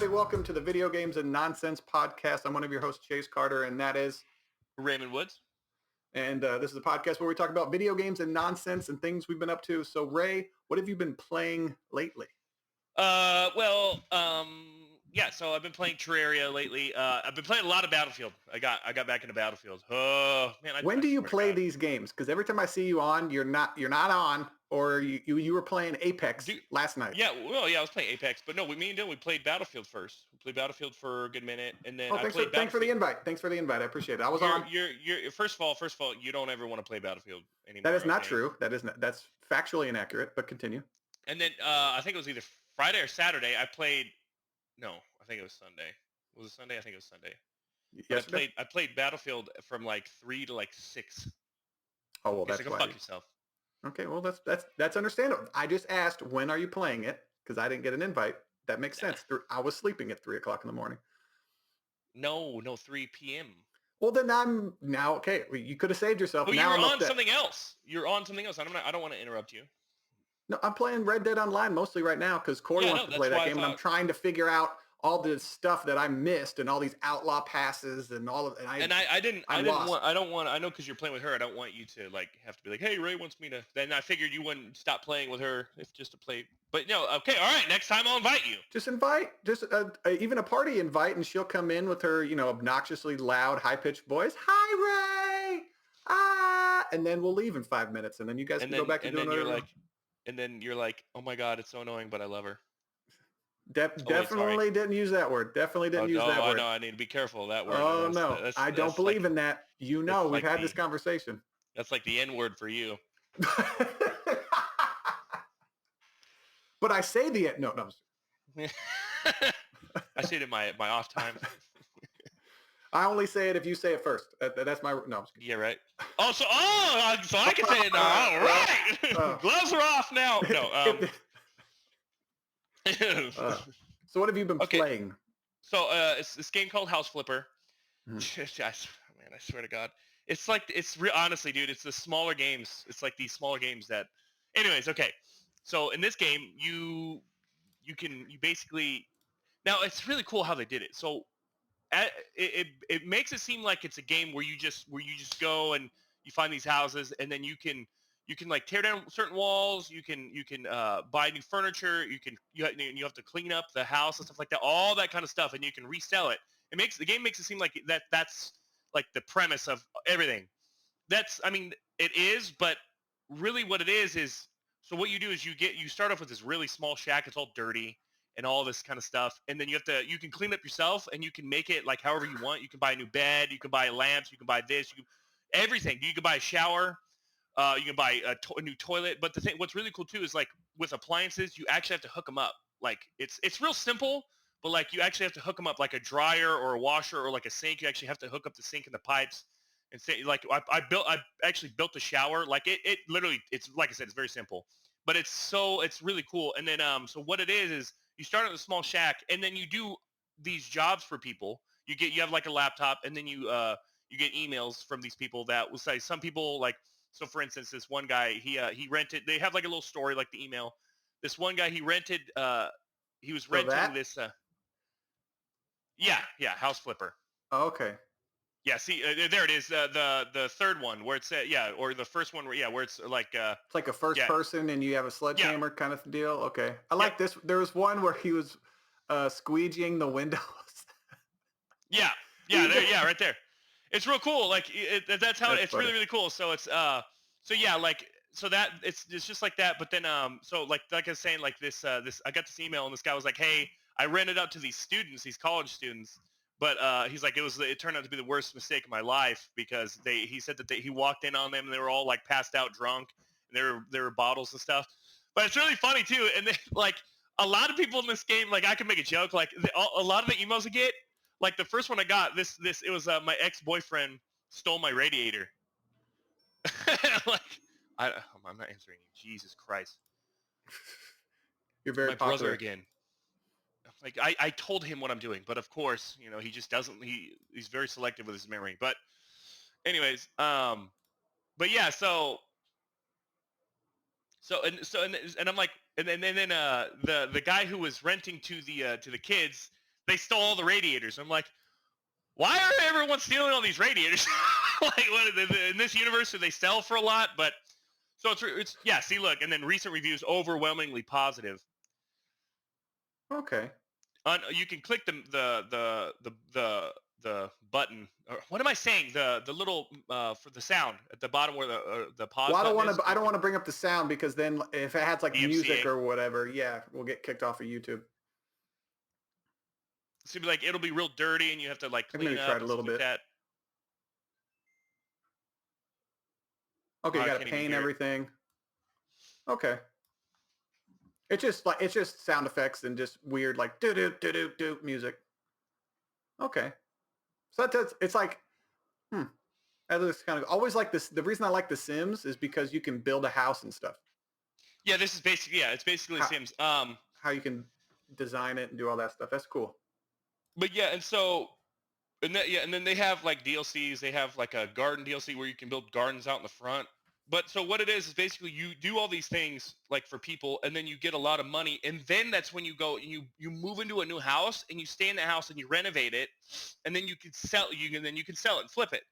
everybody. Welcome to the Video Games and Nonsense podcast. I'm one of your hosts, Chase Carter, and that is... Raymond Woods. And this is a podcast where we talk about video games and nonsense and things we've been up to. So, Ray, what have you been playing lately? Yeah, so I've been playing Terraria lately. I've been playing a lot of Battlefield. I got back into Battlefield. Oh, man. When do you play these games? Because every time I see you on, you're not on, or you were playing Apex last night. Yeah, I was playing Apex, but no, me and Dylan, we played Battlefield first. We played Battlefield for a good minute, and then thanks for the invite. Thanks for the invite. I appreciate it. I was on. You're first of all, you don't ever want to play Battlefield anymore. That is not true. That's factually inaccurate. But continue. And then I think it was either Friday or Saturday. I played. No, I think it was Sunday. Was it Sunday? I think it was Sunday. Yesterday? I played Battlefield from like 3 to like 6. Oh well, that's why. Fuck yourself. Okay, well that's understandable. I just asked when are you playing it because I didn't get an invite. That makes sense. I was sleeping at 3 o'clock in the morning. No, 3 p.m. Well, then I'm now okay. You could have saved yourself. Well, now you're on something else. You're on something else. I don't want to interrupt you. No, I'm playing Red Dead Online mostly right now because Corie wants to play that game, and I'm trying to figure out all the stuff that I missed and all these outlaw passes and all of. I know because you're playing with her. I don't want you to like have to be like, hey, Ray wants me to. Then I figured you wouldn't stop playing with her if just to play. But no, okay, all right. Next time I'll invite you. Just invite, even a party invite, and she'll come in with her, obnoxiously loud, high pitched voice. Hi, Ray. And then we'll leave in 5 minutes, and then you guys can go back to doing whatever. And then you're like, oh my God, it's so annoying, but I love her. Definitely didn't use that word. Definitely didn't use that word. I know. I need to be careful of that word. Oh, no. I don't believe in that. We've had this conversation. That's like the N word for you. But I say the... No. I say it in my off time. I only say it if you say it first. That's my... No, I'm just kidding. Yeah, right. So I can say it now. All right. Gloves are off now. No. So what have you been playing? So it's this game called House Flipper. Man, I swear to God, honestly, dude, it's the smaller games. It's like these smaller games that. Anyways, okay. So in this game, you basically now it's really cool how they did it. So it makes it seem like it's a game where you just go and you find these houses and then you can like tear down certain walls. You can buy new furniture. You have to clean up the house and stuff like that. All that kind of stuff, and you can resell it. The game makes it seem like that's like the premise of everything. It is, but really what it is so what you do is you start off with this really small shack. It's all dirty and all this kind of stuff, and then you can clean up yourself and you can make it like however you want. You can buy a new bed. You can buy lamps. You can buy this. Everything. You can buy a shower. You can buy a new toilet, but what's really cool too is like with appliances, you actually have to hook them up. Like it's real simple, but like you actually have to hook them up, like a dryer or a washer or like a sink. You actually have to hook up the sink and the pipes. And say like I actually built a shower. Like it literally, it's like I said, it's very simple, but it's really cool. And then so what it is you start at a small shack, and then you do these jobs for people. You have like a laptop, and then you get emails from these people that will say some people like. So, for instance, this one guy, he rented. They have like a little story, like the email. This one guy, he rented. He was renting this. House Flipper. Oh, okay. Yeah. See, there it is. The third one where it's or the first one where it's like. It's like a first person, and you have a sledgehammer kind of deal. Okay, I like this. There was one where he was squeegeeing the windows. Right there. It's real cool. Like that's how it's funny. Really, really cool. So it's that it's just like that. But then so like I was saying, like this I got this email and this guy was like, hey, I rented out to these students, these college students, but he's like it turned out to be the worst mistake of my life because he said that he walked in on them and they were all like passed out drunk and there were bottles and stuff. But it's really funny too. And then like a lot of people in this game, like I can make a joke, like a lot of the emails I get. Like the first one I got, it was my ex-boyfriend stole my radiator. Like I'm not answering you. Jesus Christ. You're very my popular. Brother again. Like I told him what I'm doing, but of course, he just doesn't. He's very selective with his memory. But anyways, but yeah, so and I'm like, and then the guy who was renting to the kids. they stole all the radiators. I'm like, why are everyone stealing all these radiators? Like, what in this universe do they sell for a lot? But so it's yeah. See, look, and then recent reviews overwhelmingly positive. Okay. You can click the button. Or what am I saying? The little for the sound at the bottom where the pause. Well, I don't want to bring up the sound because then if it has like DMCA. Music or whatever, yeah, we'll get kicked off of YouTube. So like it'll be real dirty, and you have to like clean up. Try it a little bit. Like that. Okay, you got to paint everything. Okay. It's just sound effects and just weird like do do do do do music. Okay. So it's like, that looks kind of always like this. The reason I like The Sims is because you can build a house and stuff. Yeah, this is basically it's basically Sims. How you can design it and do all that stuff. That's cool. But yeah, and then they have like DLCs. They have like a garden DLC where you can build gardens out in the front. But so what it is basically you do all these things like for people, and then you get a lot of money, and then that's when you go and you move into a new house, and you stay in the house and you renovate it, and then you can sell it and flip it.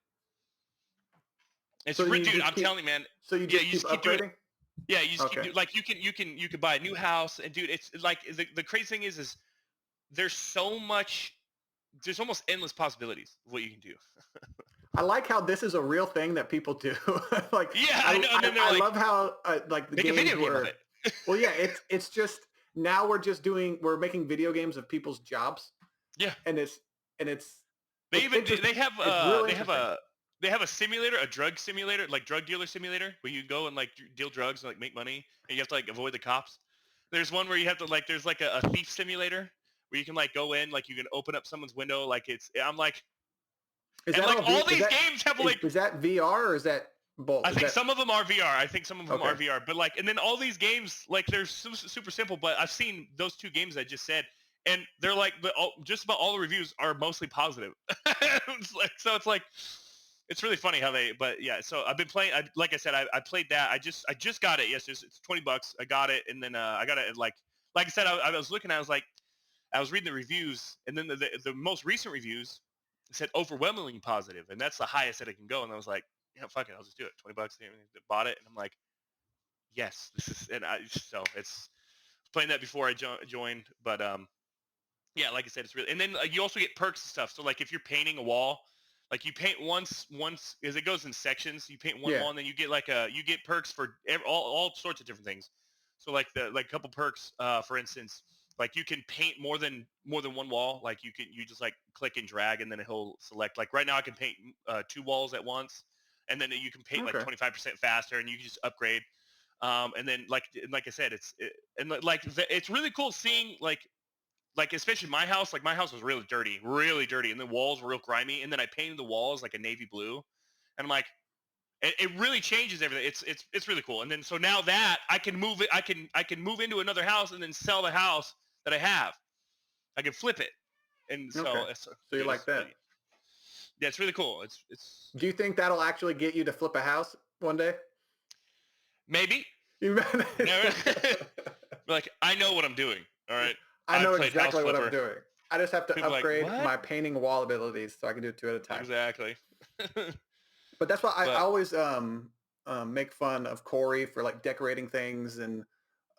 It's so dude, I'm telling you, man. So you just keep doing it. Yeah, you just keep like you can buy a new house, and dude, it's like the crazy thing is there's almost endless possibilities of what you can do. I like how this is a real thing that people do. Like, yeah, I know. And then I love how like the games video game of it. Well, yeah, it's just now we're making video games of people's jobs. Yeah, and it's they have a simulator, a drug simulator, like drug dealer simulator, where you go and like deal drugs and like make money, and you have to like avoid the cops. There's one where you have to like there's like a thief simulator where you can like go in, like you can open up someone's window, like I'm like. Is and that like all these games have like is that VR or is that both? I think some of them are VR. I think some of them are VR. But like and then all these games like they're super simple, but I've seen those two games I just said and they're like just about all the reviews are mostly positive. It's like it's really funny how they but yeah, so I've been playing like I said I played that. I just got it. Yes, it's $20. I got it and then I got it at like I said I was looking I was reading the reviews and then the most recent reviews said overwhelmingly positive, and that's the highest that it can go. And I was like, yeah, fuck it, I'll just do it. $20. Bought it, and I'm like, yes, this is. And so it's playing that before I joined, but yeah, like I said, it's really. And then you also get perks and stuff. So like if you're painting a wall, like you paint once, as it goes in sections. You paint one wall, and then you get you get perks for all sorts of different things. So like a couple perks, for instance. Like you can paint more than one wall. Like you just like click and drag, and then he'll select. Like right now, I can paint 2 walls at once, and then you can paint like 25% faster, and you can just upgrade. And then like I said, it's really cool seeing like especially my house. Like my house was really dirty, and the walls were real grimy. And then I painted the walls like a navy blue, and I'm like. It really changes everything. It's really cool. And then so now that I can move it, I can move into another house and then sell the house that I have. I can flip it, and so you like that? Yeah, it's really cool. It's. Do you think that'll actually get you to flip a house one day? Maybe. Never. Like I know what I'm doing. All right. I know exactly what I'm doing. I just have to upgrade my painting wall abilities so I can do it 2 at a time. Exactly. But that's why I always make fun of Corie for like decorating things and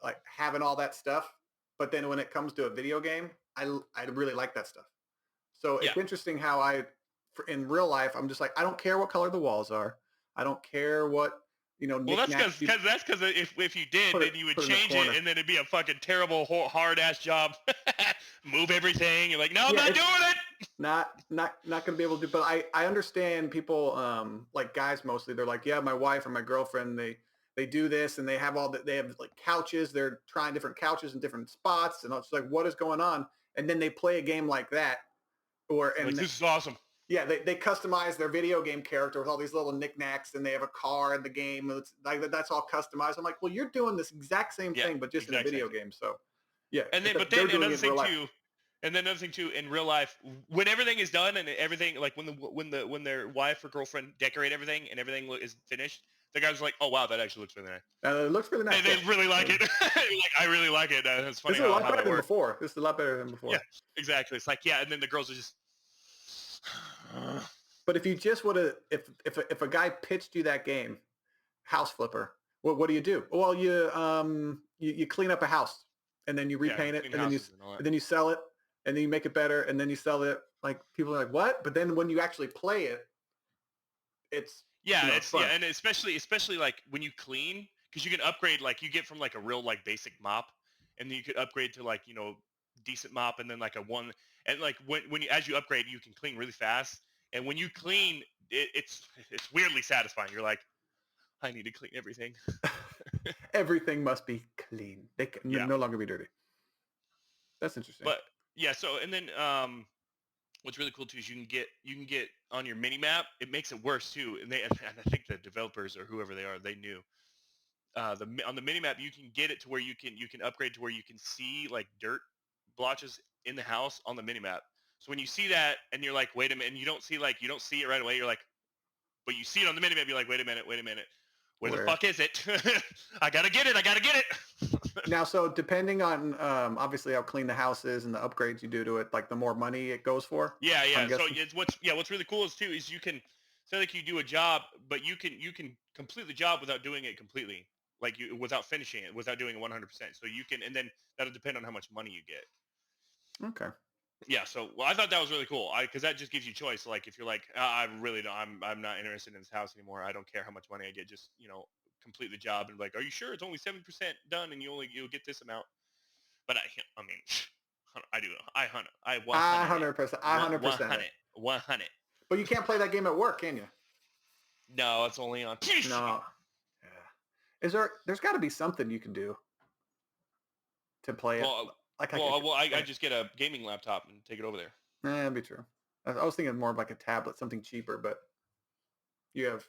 like having all that stuff. But then when it comes to a video game, I really like that stuff. So it's interesting how in real life, I'm just like, I don't care what color the walls are. I don't care what, well, that's because if you did, then you would change it, and then it'd be a fucking terrible, hard ass job. Move everything. You're like, no, I'm not doing it. Not gonna be able to. But I understand people, like guys mostly. They're like, yeah, my wife or my girlfriend, they do this, and they have they have like couches. They're trying different couches in different spots, and it's like, what is going on? And then they play a game like that, this is awesome. Yeah, they customize their video game character with all these little knickknacks, and they have a car in the game. And it's like that's all customized. I'm like, well, you're doing this exact same thing, but just in a video game. So, yeah. And then, another thing too, in real life, when everything is done and everything, like when their wife or girlfriend decorate everything and everything is finished, the guys were like, "Oh wow, that actually looks really nice." It looks really nice. They really like it. Like, I really like it. It's funny. This is a lot better than before. This is a lot better than before. Yeah, exactly. It's like, yeah, and then the girls are just. But if you just would have, if a guy pitched you that game, House Flipper, what do you do? Well, you clean up a house and then you repaint it, and then you sell it, and then you make it better, and then you sell it. Like, people are like, what? But then when you actually play it, it's it's fun. And especially like when you clean, because you can upgrade, like you get from like a real like basic mop, and then you could upgrade to like, decent mop, and then like a one, and like when you, as you upgrade, you can clean really fast. And when you clean, it's weirdly satisfying. You're like, I need to clean everything. Everything must be clean. They can no longer be dirty. That's interesting. But yeah, so and then what's really cool too is you can get on your mini map. It makes it worse too, and I think the developers or whoever they are, they knew. On the mini map, you can get it to where you can upgrade to where you can see like dirt blotches in the house on the mini map. So when you see that and you're like, wait a minute, and you don't see it right away, you're like, but you see it on the mini map, you're like, wait a minute. Where the fuck is it? I gotta get it. Now, so depending on obviously how clean the house is and the upgrades you do to it, like the more money it goes for. Yeah. So what's really cool is you can say like you do a job, but you can complete the job without doing it completely, like without finishing it, without doing it 100%. So you can, and then that'll depend on how much money you get. Okay. Yeah, so I thought that was really cool, because that just gives you choice. Like if you're like, I really don't, I'm not interested in this house anymore. I don't care how much money I get. Just complete the job, and like, are you sure it's only 7% done, and you'll get this amount? But I mean, I do. I hunt. I 100%. 100. But you can't play that game at work, can you? No, it's only on. No. Yeah. There's got to be something you can do to play it. I just get a gaming laptop and take it over there. That'd be true. I was thinking more of like a tablet, something cheaper, but you're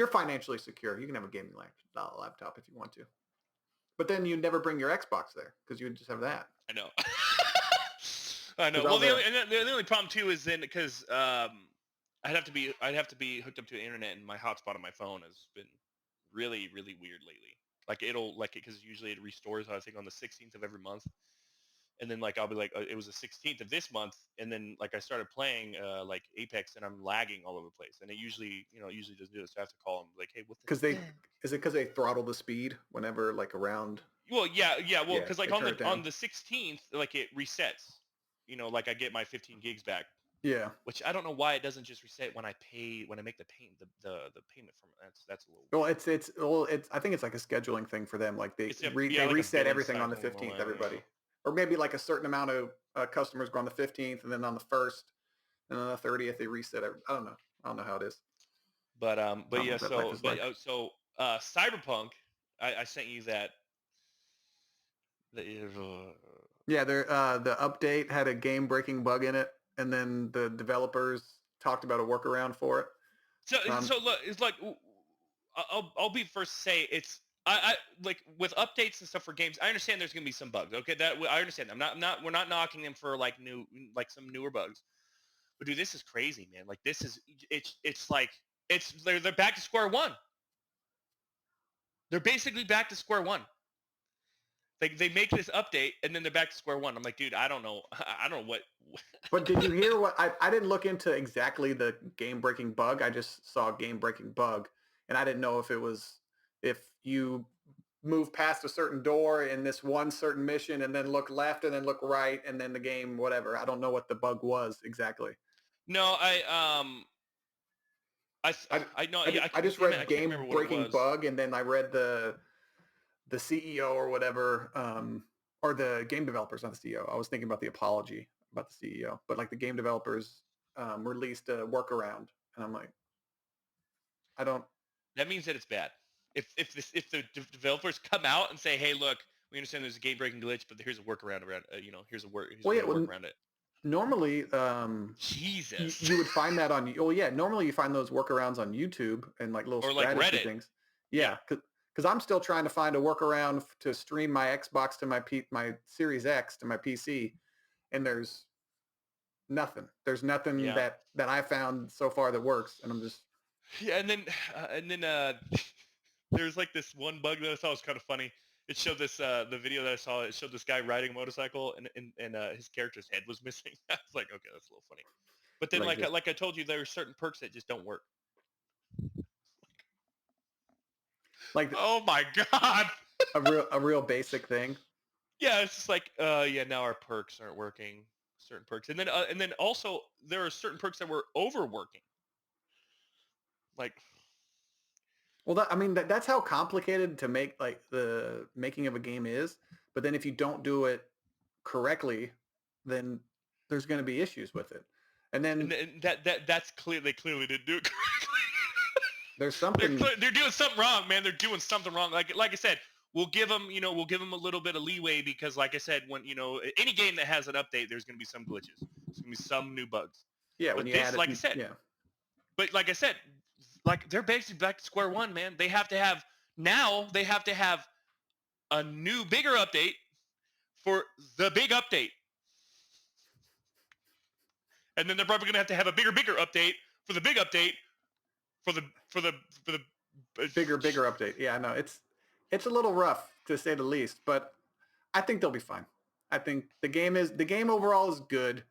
financially secure. You can have a gaming laptop if you want to. But then you never bring your Xbox there because you would just have that. I know. I know. Well, the only problem too is then because I'd have to be hooked up to the internet, and my hotspot on my phone has been really, really weird lately. Like because usually it restores, I think, on the 16th of every month. And then like I'll be like, it was the 16th of this month, and then like I started playing like Apex, and I'm lagging all over the place, and it usually doesn't do this. So I have to call them like, hey, what? Because is it because they throttle the speed whenever like around? Well, yeah. Well, because like on the 16th, like it resets. Like I get my 15 gigs back. Yeah. Which I don't know why it doesn't just reset when I make the payment from it. That's a little. Well, I think it's like a scheduling thing for them. Like they reset everything on the 15th. Everybody. Or maybe like a certain amount of customers go on the 15th, and then on the 1st, and on the 30th they reset. I don't know how it is. But yeah. So Cyberpunk, I sent you that. Yeah, the update had a game-breaking bug in it, and then the developers talked about a workaround for it. So look, it's like I'll be first to say it's. I like with updates and stuff for games. I understand there's gonna be some bugs. Okay, that I understand. We're not knocking them for like some newer bugs. But dude, this is crazy, man. Like this is they're back to square one. They're basically back to square one. They make this update and then they're back to square one. I'm like, dude, I don't know what. But did you hear what I didn't look into exactly the game breaking bug. I just saw a game breaking bug, and I didn't know if you move past a certain door in this one certain mission and then look left and then look right and then the game, whatever. I don't know what the bug was exactly. No, I know. I just read game breaking bug, and then I read the CEO or whatever, or the game developers, not the CEO. I was thinking about the apology about the CEO, but like the game developers released a workaround, and I'm like, I don't. That means that it's bad. If the developers come out and say, hey, look, we understand there's a game breaking glitch, but here's a workaround around. Here's a work around it. Normally, Jesus, you would find that on. Oh yeah, normally you find those workarounds on YouTube and like little strategy like Reddit things. Yeah, because I'm still trying to find a workaround to stream my Xbox to my Series X to my PC, and there's nothing. There's nothing that I found so far that works, and I'm just. Yeah, and then there's like this one bug that I thought was kind of funny. It showed this the video that I saw. It showed this guy riding a motorcycle, and his character's head was missing. I was like, okay, that's a little funny. But then, like I told you, there are certain perks that just don't work. Like, oh my god, a real basic thing. Yeah, it's just like, yeah, now our perks aren't working. Certain perks, and then also there are certain perks that were overworking. Like, well, I mean, that's how complicated to make like the making of a game is. But then if you don't do it correctly, then there's going to be issues with it. And then that's clear. They clearly didn't do it correctly. There's something they're doing something wrong, man. They're doing something wrong. Like I said, we'll give them a little bit of leeway because, like I said, when any game that has an update, there's going to be some glitches. There's going to be some new bugs. Yeah, when you add it, like I said, yeah. But like I said, like they're basically back to square one, man. They have to have a new, bigger update for the big update, and then they're probably going to have a bigger update for the big update for the bigger update. Yeah, I know it's a little rough to say the least, but I think they'll be fine. I think the game overall is good.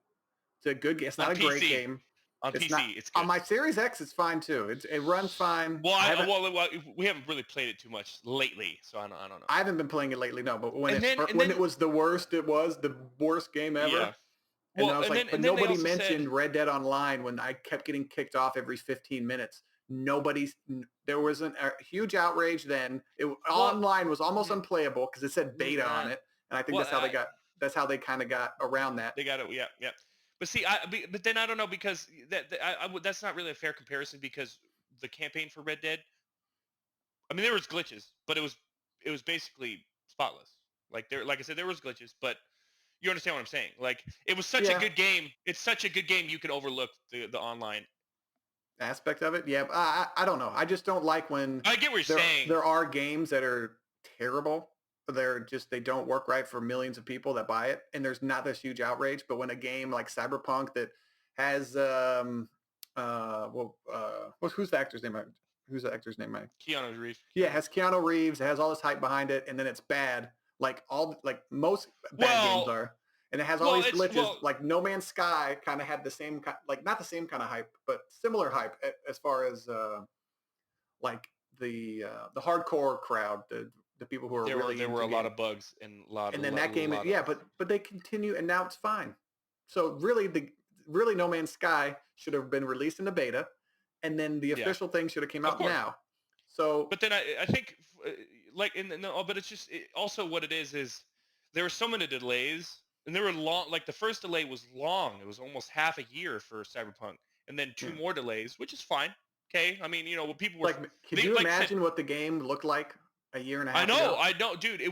It's a good game. It's not a great game. On PC, it's good. On my Series X, it's fine too. It runs fine. Well, we haven't really played it too much lately, so I don't know. I haven't been playing it lately, no. But when it was the worst, it was the worst game ever. Yeah. And I was but nobody mentioned Red Dead Online when I kept getting kicked off every 15 minutes. There wasn't a huge outrage then. Online was almost unplayable because it said beta on it, and I think that's how they kind of got around that. They got it, yeah. But see, but then I don't know because that's not really a fair comparison because the campaign for Red Dead, I mean, there was glitches, but it was basically spotless. Like I said, there was glitches, but you understand what I'm saying? Like it was such a good game. It's such a good game you can overlook the online aspect of it. Yeah, I don't know. I just don't like when I get what you're saying. There are games that are terrible. They don't work right for millions of people that buy it, and there's not this huge outrage. But when a game like Cyberpunk that has who's the actor's name? Who's the actor's name? Keanu Reeves. Yeah, it has Keanu Reeves. It has all this hype behind it, and then it's bad. Like most bad games are. And it has all these glitches. Like No Man's Sky kind of had the same, not the same kind of hype, but similar hype as far as like the hardcore crowd, the people who are there were a lot of bugs and that game, but they continue and now it's fine. So really No Man's Sky should have been released in the beta, and then the official thing should have came out now. So, but then I think but it's just also what it is there were so many delays. And they were long, like the first delay was long. It was almost half a year for Cyberpunk. And then 2 more delays, which is fine. Okay. I mean, when people were... Can you imagine what the game looked like a year and a half ago? I know, dude.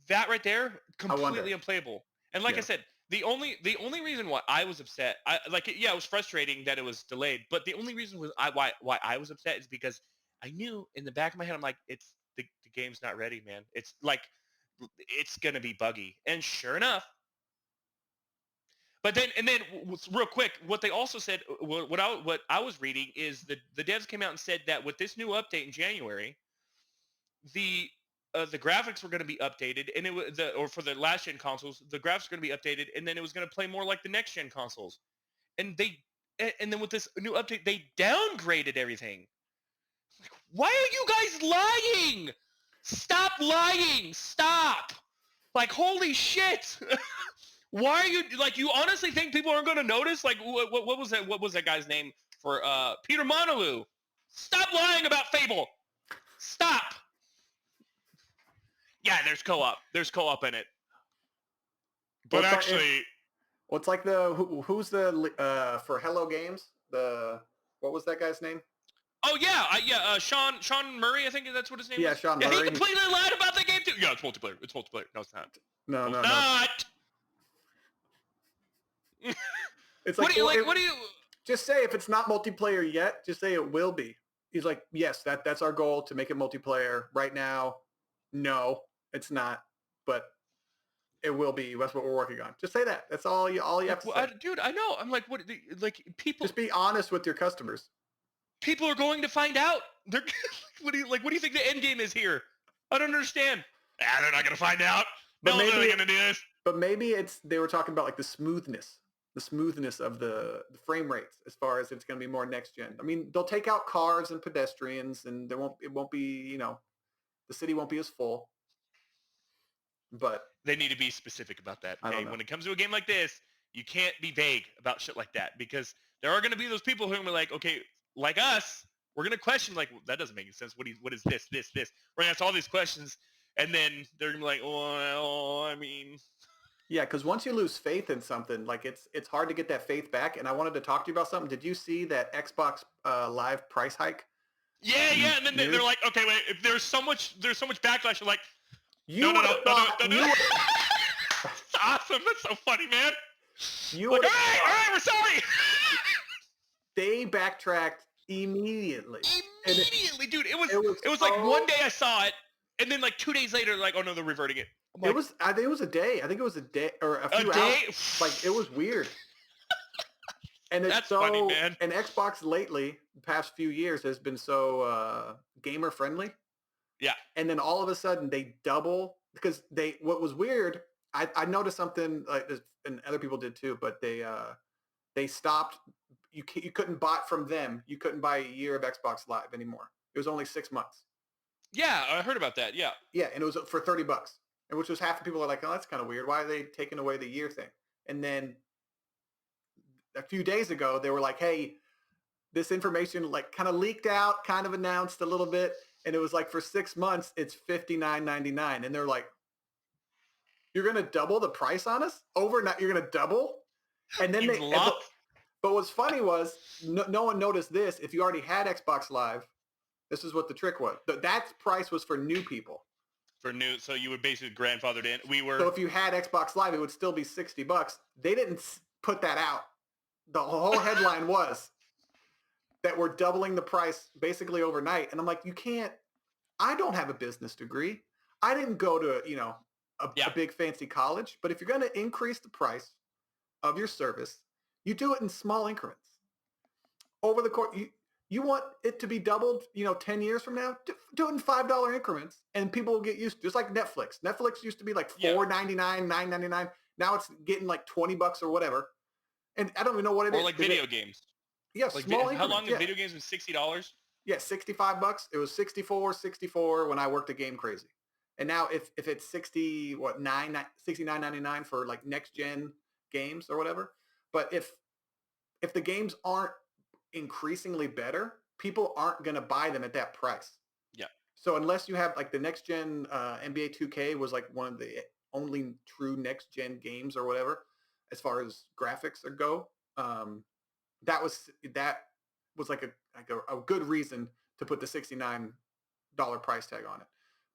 That right there, completely unplayable. And like I said, the only reason why I was upset, it was frustrating that it was delayed. But the only reason why I was upset is because I knew in the back of my head, I'm like, it's the game's not ready, man. It's like, it's going to be buggy. And sure enough, but then real quick, what they also said, what I was reading is the devs came out and said that with this new update in January, the graphics were going to be updated, and it was or for the last gen consoles, the graphics were going to be updated, and then it was going to play more like the next gen consoles, and then with this new update, they downgraded everything. Like, why are you guys lying? Stop lying! Stop! Like, holy shit! Why are you you honestly think people aren't going to notice? Like what was that? What was that guy's name for Peter Monalou? Stop lying about Fable. Stop. Yeah, there's co-op. There's co-op in it. But what's like who's the for Hello Games? What was that guy's name? Oh yeah, Sean Murray. I think that's what his name is. Yeah, Sean Murray. He completely lied about the game too. Yeah, it's multiplayer. It's multiplayer. No, it's not. No. Not. It's like, what do you just say if it's not multiplayer yet? Just say it will be. He's like, yes, that's our goal to make it multiplayer. Right now, no, it's not, but it will be. That's what we're working on. Just say that. That's all you have to say. Dude, I know. I'm like, what? Like people. Just be honest with your customers. People are going to find out. They're what do you think the end game is here? I don't understand. They're not going to find out. But maybe they're going to do this. But maybe they were talking about like the smoothness of the frame rates as far as it's going to be more next gen. I mean, they'll take out cars and pedestrians, and it won't be, the city won't be as full. But they need to be specific about that. Okay, when it comes to a game like this, you can't be vague about shit like that, because there are going to be those people who are like, okay, like us, we're going to question, like, well, that doesn't make any sense. What is this? We're going to ask all these questions, and then they're going to be like, well, I mean. Yeah, because once you lose faith in something, like it's hard to get that faith back. And I wanted to talk to you about something. Did you see that Xbox Live price hike? Yeah, and then they're like, okay, wait, if there's so much backlash, you're like, no. It's awesome. That's so funny, man. All right, we're sorry. They backtracked immediately. Dude. It was like one day I saw it, and then like 2 days later, like, oh no, they're reverting it. Like, I think it was a day. I think it was a day or a few hours. Like, it was weird. And it's funny, man. And Xbox lately, the past few years, has been so gamer friendly. Yeah. And then all of a sudden they double, because what was weird, I noticed something like this, and other people did too, but they stopped. You couldn't buy from them. You couldn't buy a year of Xbox Live anymore. It was only 6 months. Yeah, I heard about that. Yeah. Yeah, and it was for $30, and which was half the people are like, oh, that's kind of weird. Why are they taking away the year thing? And then a few days ago, they were like, hey, this information like kind of leaked out, kind of announced a little bit, and it was like for 6 months, it's $59.99, and they're like, you're gonna double the price on us overnight? You're gonna double? And then but what's funny was no one noticed this. If you already had Xbox Live, this is what the trick was. That price was for new people. So you would basically grandfathered in. So if you had Xbox Live, it would still be $60. They didn't put that out. The whole headline was that we're doubling the price basically overnight. And I'm like, you can't. I don't have a business degree. I didn't go to a big fancy college. But if you're going to increase the price of your service, you do it in small increments. Over the course, you want it to be doubled, 10 years from now, do it in $5 increments, and people will get used to it. Just like Netflix. Netflix used to be like $4.99, $9.99. Now it's getting like $20 or whatever. And I don't even know what it is. Or like video games. Yeah, like small increments. How long have video games been $60? Yeah, $65. It was $64 when I worked at Game Crazy. And now if it's $69.99 for like next gen games or whatever. But if the games aren't increasingly better, people aren't going to buy them at that price. Yeah. So unless you have like the next gen NBA 2K was like one of the only true next gen games or whatever, as far as graphics go, that was like a good reason to put the $69 price tag on it.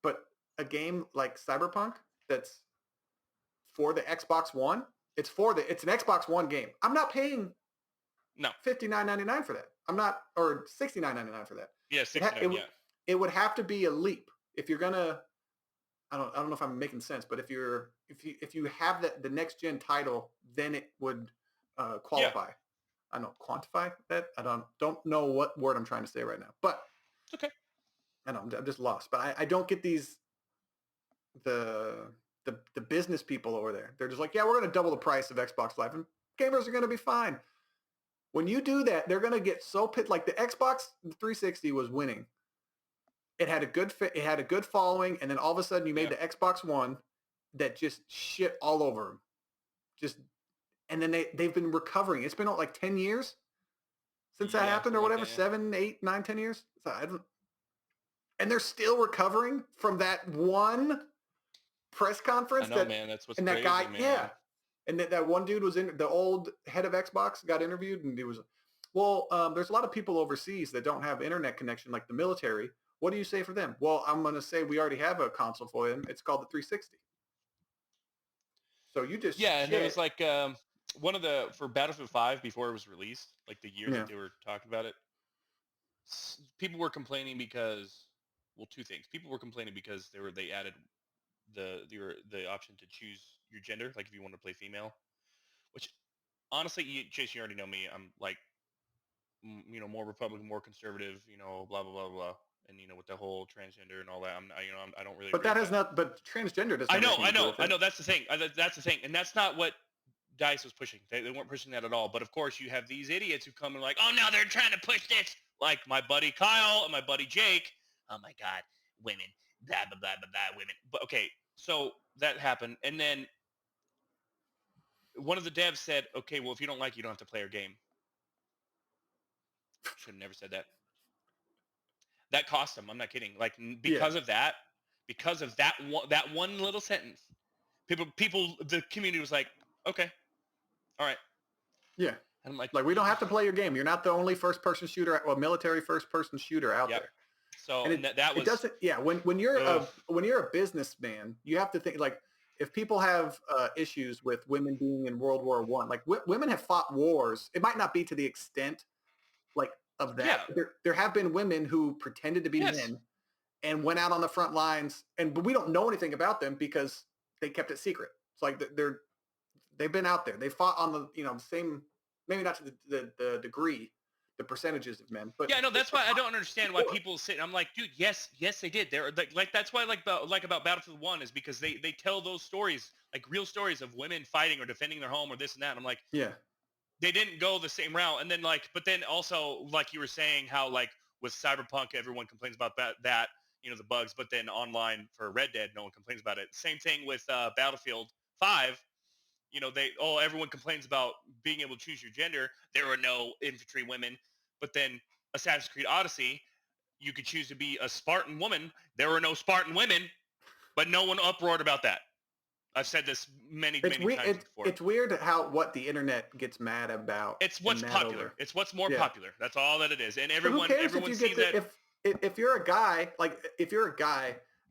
But a game like Cyberpunk that's for the Xbox One, it's an Xbox One game. I'm not paying $59.99 for that. I'm not, or $69.99 for that. Yeah, $69. It would have to be a leap if you're gonna. I don't know if I'm making sense, but if you have the next gen title, then it would qualify. Yeah. I don't quantify that. I don't know what word I'm trying to say right now, but it's okay. I know I'm just lost. But I don't get the business people over there. They're just like, yeah, we're going to double the price of Xbox Live, and gamers are going to be fine. When you do that, they're going to get so pissed. Like the Xbox 360 was winning. It had a good following, and then all of a sudden you made the Xbox One that just shit all over them. And then they've been recovering. It's been like 10 years since that happened or whatever, 7, 8, 9, 10 years. So and they're still recovering from that one press conference. I know, man. That's what's and crazy, that guy, man. yeah. And that one dude was in, the old head of Xbox got interviewed, and he was, well, there's a lot of people overseas that don't have internet connection, like the military. What do you say for them? Well, I'm going to say we already have a console for them. It's called the 360. So you just and there was like for Battlefield 5 before it was released, like the year that they were talking about it. People were complaining because, well, two things. People were complaining because they added the option to choose your gender, like if you want to play female, which honestly, Chase, you already know me. I'm like, more Republican, more conservative, blah blah blah blah, and with the whole transgender and all that. I don't really. But agree that with has not. But transgender doesn't. I know. That's the thing. That's the thing, and that's not what DICE was pushing. They weren't pushing that at all. But of course, you have these idiots who come and like, oh, now they're trying to push this. Like my buddy Kyle and my buddy Jake. Oh my God, women, blah blah blah blah blah, women. But okay, so that happened, and then one of the devs said, okay, well, if you don't like it, you don't have to play our game. Should have never said that. That cost them. I'm not kidding. Like because of that one little sentence, people, the community was like, okay, all right. Yeah. And I'm like we don't have to play your game. You're not the only first-person shooter, military first-person shooter out there. So and that was. It doesn't. Yeah. When you're a businessman, you have to think like if people have issues with women being in World War I, like women have fought wars. It might not be to the extent like of that. Yeah. There have been women who pretended to be men and went out on the front lines, but we don't know anything about them because they kept it secret. It's like they've been out there. They fought on the same, maybe not to the degree, the percentages of men, but that's why I don't understand why people sit. I'm like, dude, yes, they did. They're like that's why I like about Battlefield 1 is because they tell those stories, like real stories of women fighting or defending their home or this and that. And I'm like, yeah. They didn't go the same route. And then but then also like you were saying how like with Cyberpunk, everyone complains about that, the bugs, but then online for Red Dead, no one complains about it. Same thing with Battlefield 5. Everyone complains about being able to choose your gender. There were no infantry women, but then Assassin's Creed Odyssey, you could choose to be a Spartan woman. There were no Spartan women, but no one uproared about that. I've said this many times before. It's weird what the internet gets mad about. It's what's popular. It's what's more popular. That's all that it is. And everyone sees that. If you're a guy,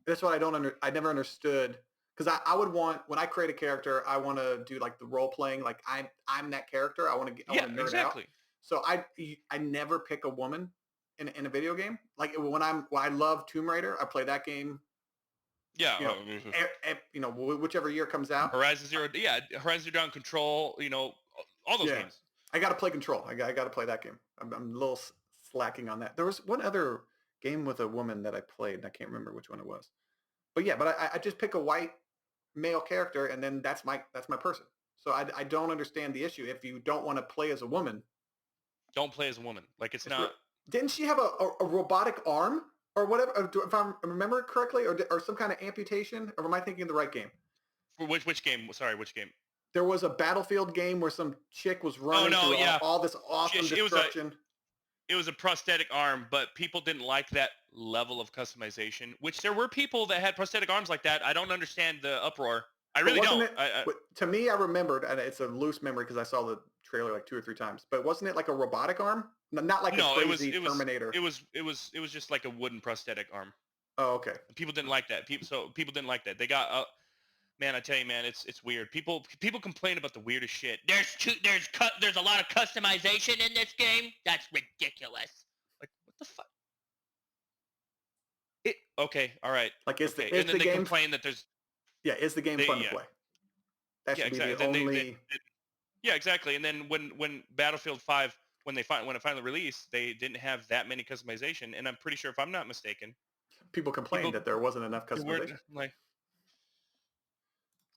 that's what I never understood. Because I would want, when I create a character, I want to do like the role playing. Like I'm that character. I want to nerd exactly. out. So I never pick a woman in a video game. Like when I love Tomb Raider, I play that game. Yeah, whichever year comes out. Horizon Zero Dawn, Control, all those games. I got to play Control. I got to play that game. I'm a little slacking on that. There was one other game with a woman that I played, and I can't remember which one it was. But yeah, I just pick a white male character, and then that's my person. So I don't understand the issue. If you don't want to play as a woman, don't play as a woman. Like it's not. Didn't she have a robotic arm? Or whatever, if I remember it correctly, or some kind of amputation, or am I thinking of the right game? Which game? Sorry, which game? There was a Battlefield game where some chick was running through all this awesome destruction. It was a prosthetic arm, but people didn't like that level of customization, which there were people that had prosthetic arms like that. I don't understand the uproar. I really don't. To me, I rememred, and it's a loose memory because I saw the trailer like 2 or 3 times, but wasn't it like a robotic arm? Not like a crazy Terminator. It was just like a wooden prosthetic arm. Oh, okay. People didn't like that. People didn't like that. They got man, I tell you, man, it's weird. People complain about the weirdest shit. There's a lot of customization in this game. That's ridiculous. Like what the fuck? Okay, all right. Like and then they complain that there's. Yeah, is the game fun to play? That should be the only. Yeah, exactly. And then when Battlefield 5, when it finally released, they didn't have that many customization, and I'm pretty sure, if I'm not mistaken, people complained that there wasn't enough customization. Like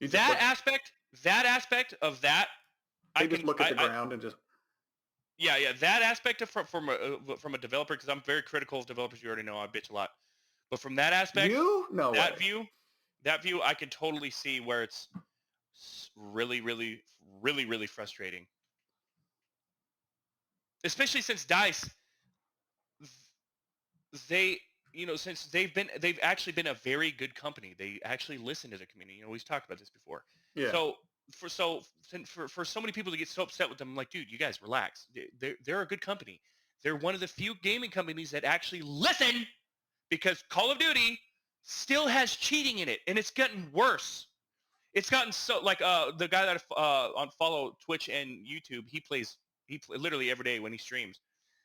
that aspect of that, they just look at the ground and just. Yeah, that aspect of from a developer, because I'm very critical of developers. You already know I bitch a lot, but from that aspect, that view, I can totally see where it's really, really, really, really frustrating. Especially since DICE, since they've actually been a very good company. They actually listen to the community. We've talked about this before. Yeah. So for so many people to get so upset with them, I'm like, dude, you guys relax. They're a good company. They're one of the few gaming companies that actually listen, because Call of Duty still has cheating in it, and it's gotten worse. It's gotten so like the guy that on follow Twitch and YouTube, he plays literally every day when he streams.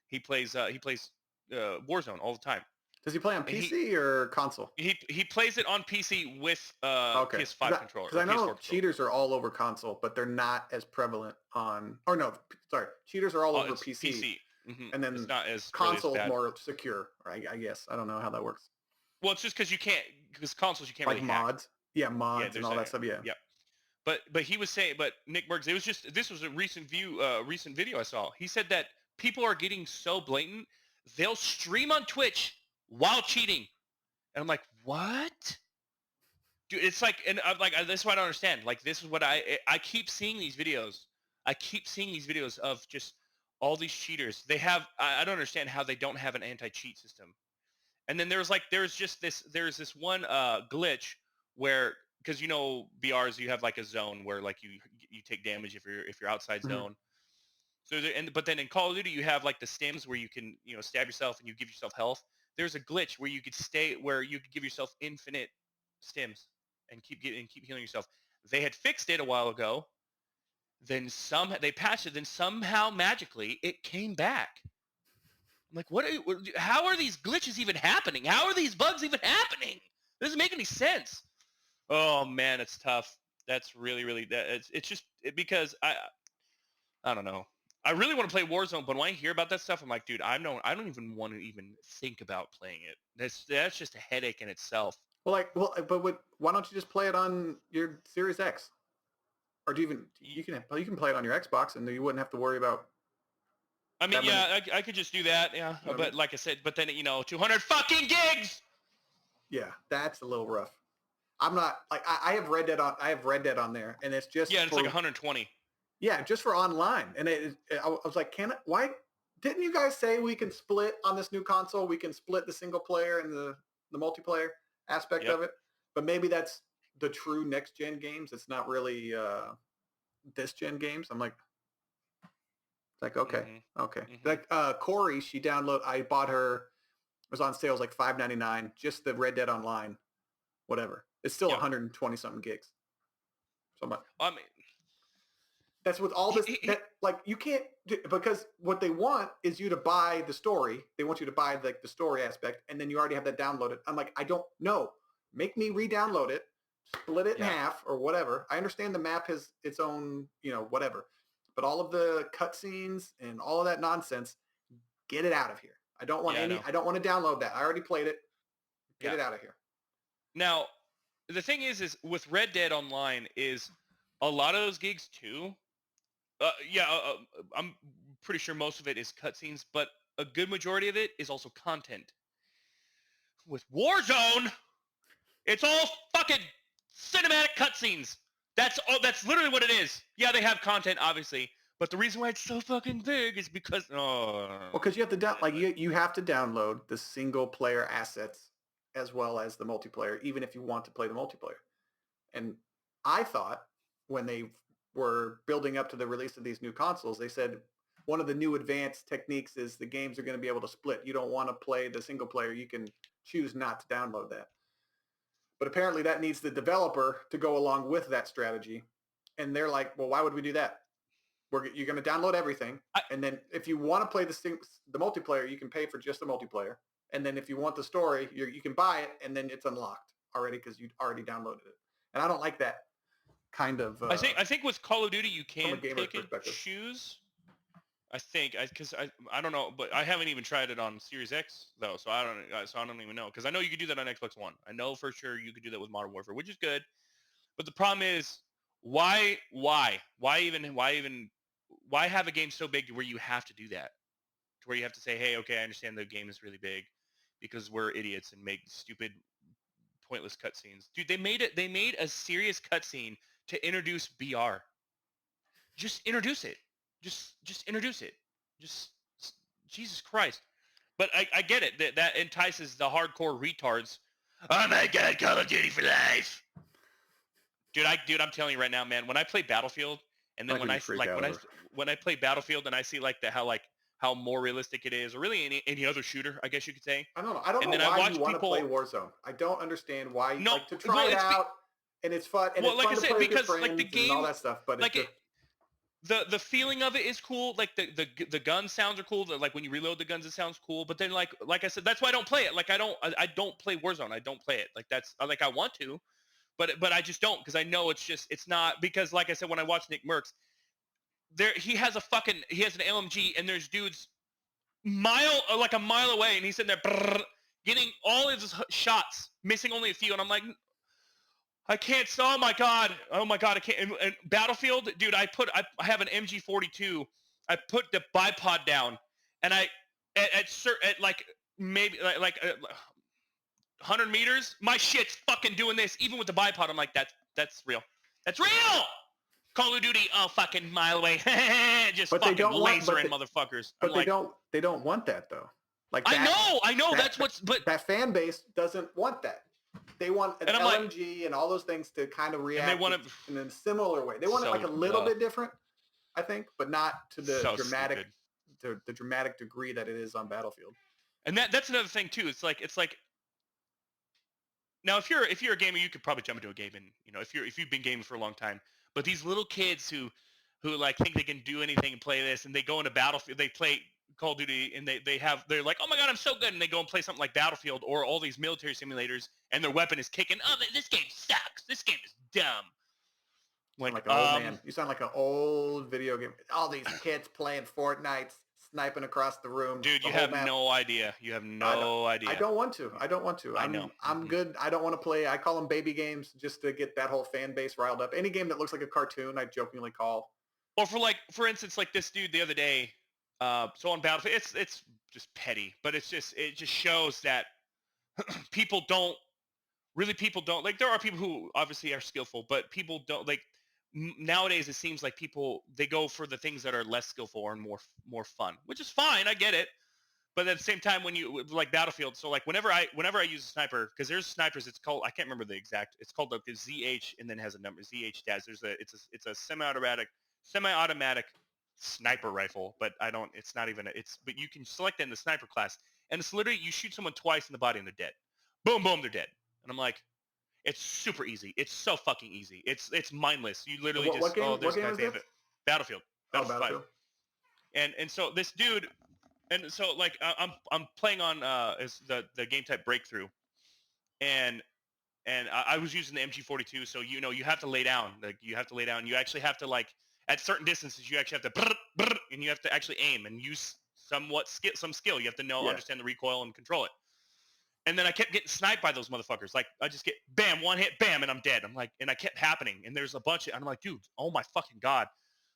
He plays Warzone all the time. Does he play on PC or console? He plays it on PC with PS5 controller. Because I know cheaters are all over console, but they're not as prevalent on. Or no, sorry, cheaters are all over PC. and then it's not as console's really more secure. I guess I don't know how that works. Well, it's just because consoles you can't like really mods. hack. Yeah, mods and all that stuff. Yeah. Yeah. But he was saying, but Nick Merckx, this was a recent video I saw. He said that people are getting so blatant, they'll stream on Twitch while cheating, and I'm like, what? Dude, it's like, and I'm like, this is what I don't understand. Like, this is what I keep seeing these videos. I keep seeing these videos of just all these cheaters. They have, I don't understand how they don't have an anti-cheat system. And then there's this one glitch where, because BRs, you have like a zone where like you take damage if you're outside zone. So but then in Call of Duty you have like the stims where you can stab yourself and you give yourself health. There's a glitch where you could give yourself infinite stims and keep healing yourself. They had fixed it a while ago. Then they patched it. Then somehow magically it came back. I'm like, how are these glitches even happening? How are these bugs even happening? It doesn't make any sense. Oh man, it's tough. That's really it's just because I don't know. I really want to play Warzone, but when I hear about that stuff, I'm like, dude, I don't even want to even think about playing it. That's just a headache in itself. Why don't you just play it on your Series X? Or do you can play it on your Xbox and you wouldn't have to worry about. I mean, I could just do that, yeah. But like I said, but then 200 fucking gigs. Yeah, that's a little rough. I'm not like I have Red Dead on there, and it's just it's like 120. Yeah, just for online, and I was like, why didn't you guys say we can split on this new console? We can split the single player and the multiplayer aspect of it, but maybe that's the true next gen games. It's not really this gen games. I'm like, it's like okay. Like Corie, I bought her. It was on sale, it was like $5.99, just the Red Dead Online, whatever. It's still 120 something gigs. So I mean, that's with all this you can't do, because what they want is you to buy the story. They want you to buy the story aspect, and then you already have that downloaded. I'm like, I don't know. Make me re-download it, split it in half or whatever. I understand the map has its own, whatever, but all of the cutscenes and all of that nonsense, get it out of here. I don't want I don't want to download that. I already played it. Get it out of here. Now, the thing is with Red Dead Online is a lot of those gigs too. I'm pretty sure most of it is cutscenes, but a good majority of it is also content. With Warzone, it's all fucking cinematic cutscenes. That's literally what it is. Yeah, they have content, obviously. But the reason why it's so fucking big is because because you have to you have to download the single player assets as well as the multiplayer, even if you want to play the multiplayer. And I thought when they were building up to the release of these new consoles, they said one of the new advanced techniques is the games are going to be able to split. You don't want to play the single player, you can choose not to download that. But apparently that needs the developer to go along with that strategy. And they're like, well, why would we do that? You're going to download everything, and then if you want to play the multiplayer, you can pay for just the multiplayer. And then if you want the story, you can buy it, and then it's unlocked already because you already downloaded it. And I don't like that kind of. I think with Call of Duty you can pick and choose. I think because I don't know, but I haven't even tried it on Series X though, so I don't even know, because I know you could do that on Xbox One. I know for sure you could do that with Modern Warfare, which is good. But the problem is, why have a game so big to where you have to do that? To where you have to say, hey, okay, I understand the game is really big because we're idiots and make stupid, pointless cutscenes. Dude, they made a serious cutscene to introduce BR. Just introduce it. Just introduce it. Just Jesus Christ. But I get it. That entices the hardcore retards. Oh my God, Call of Duty for life. Dude, I'm telling you right now, man, when I play Battlefield, and then when I play Battlefield and I see how more realistic it is, or really any other shooter, I guess you could say. I don't know. I don't know why you want to play Warzone. I don't understand why. To try it out, and it's fun. And it's fun to play with your friends the game, and all that stuff. But the feeling of it is cool. Like the gun sounds are cool. Like when you reload the guns, it sounds cool. But then like I said, that's why I don't play it. Like I don't play Warzone. I don't play it. Like that's like I want to. But I just don't, because I know it's not, because like I said, when I watch Nick Merckx, he has an LMG and there's dudes like a mile away, and he's sitting there getting all of his shots, missing only a few, and I'm like, I can't. Oh my god, I can't. And Battlefield, dude, I have an MG42. I put the bipod down, and I at like maybe like 100 meters, my shit's fucking doing this, even with the bipod. I'm like, that's real. That's real. Call of Duty, fucking mile away, just but fucking lasering motherfuckers. But they don't want that though. Like I know. That's what's that fan base doesn't want that. They want an LMG and all those things to kind of react in a similar way. They want it like a little bit different, I think, but not to the dramatic degree that it is on Battlefield. And that's another thing too. It's like now if you're a gamer, you could probably jump into a game, and if you've been gaming for a long time. But these little kids who like think they can do anything and play this, and they go into Battlefield, they play Call of Duty, and they're like, oh my god, I'm so good, and they go and play something like Battlefield or all these military simulators, and their weapon is kicking. Oh, this game sucks. This game is dumb. Like an old man. You sound like an old video game. All these kids playing Fortnite, sniping across the room. Dude, you have no idea. You have no idea. I don't want to. I know. I'm good. I don't want to play. I call them baby games just to get that whole fan base riled up. Any game that looks like a cartoon, I jokingly call. Or for instance, like this dude the other day. So on Battlefield, it's just petty, but it just shows that people don't like. There are people who obviously are skillful, but people don't like. Nowadays, it seems like people, they go for the things that are less skillful and more fun, which is fine. I get it. But at the same time, when you like Battlefield, so like whenever I use a sniper, because there's snipers, it's called, I can't remember the exact, it's called the ZH, and then has a number, ZH dash. It's a semi-automatic sniper rifle, but but you can select it in the sniper class, and it's literally, you shoot someone twice in the body and they're dead. Boom, boom, they're dead. And I'm like, it's super easy. It's so fucking easy. It's mindless. You literally what game is this? Battlefield. Battlefield. And so this dude, and so like I'm playing on the game type Breakthrough, and I was using the MG42, so you have to lay down. Like you have to lay down. You actually have to, like, at certain distances, you actually have to and you have to actually aim and use some skill. You have to understand the recoil and control it. And then I kept getting sniped by those motherfuckers. Like, I just get, bam, one hit, bam, and I'm dead. I'm like, and I kept happening. And there's a bunch of, and I'm like, dude, oh my fucking God.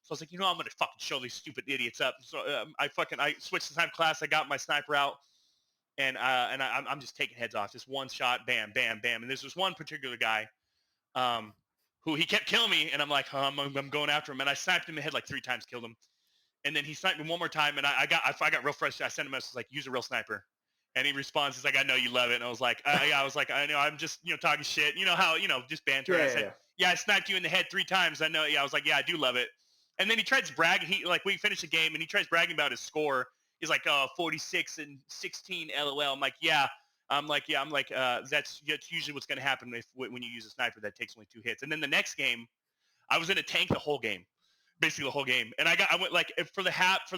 So I was like, I'm going to fucking show these stupid idiots up. So I switched the sniper class. I got my sniper out. And I'm just taking heads off. Just one shot, bam, bam, bam. And there's this one particular guy who he kept killing me. And I'm like, I'm going after him. And I sniped him in the head like 3 times, killed him. And then he sniped me one more time. And I got real frustrated. I sent him a message like, use a real sniper. And he responds, he's like, I know you love it. And I was like, I know, I'm just, talking shit. You know how, just banter. I said, I sniped you in the head 3 times. I know. Yeah, I was like, yeah, I do love it. And then he tries to brag. We finished the game, and he tries bragging about his score. He's like, 46 and 16 LOL. I'm like, yeah. That's usually what's going to happen when you use a sniper that takes only 2 hits. And then the next game, I was in a tank the whole game, basically the whole game. And I went like, for the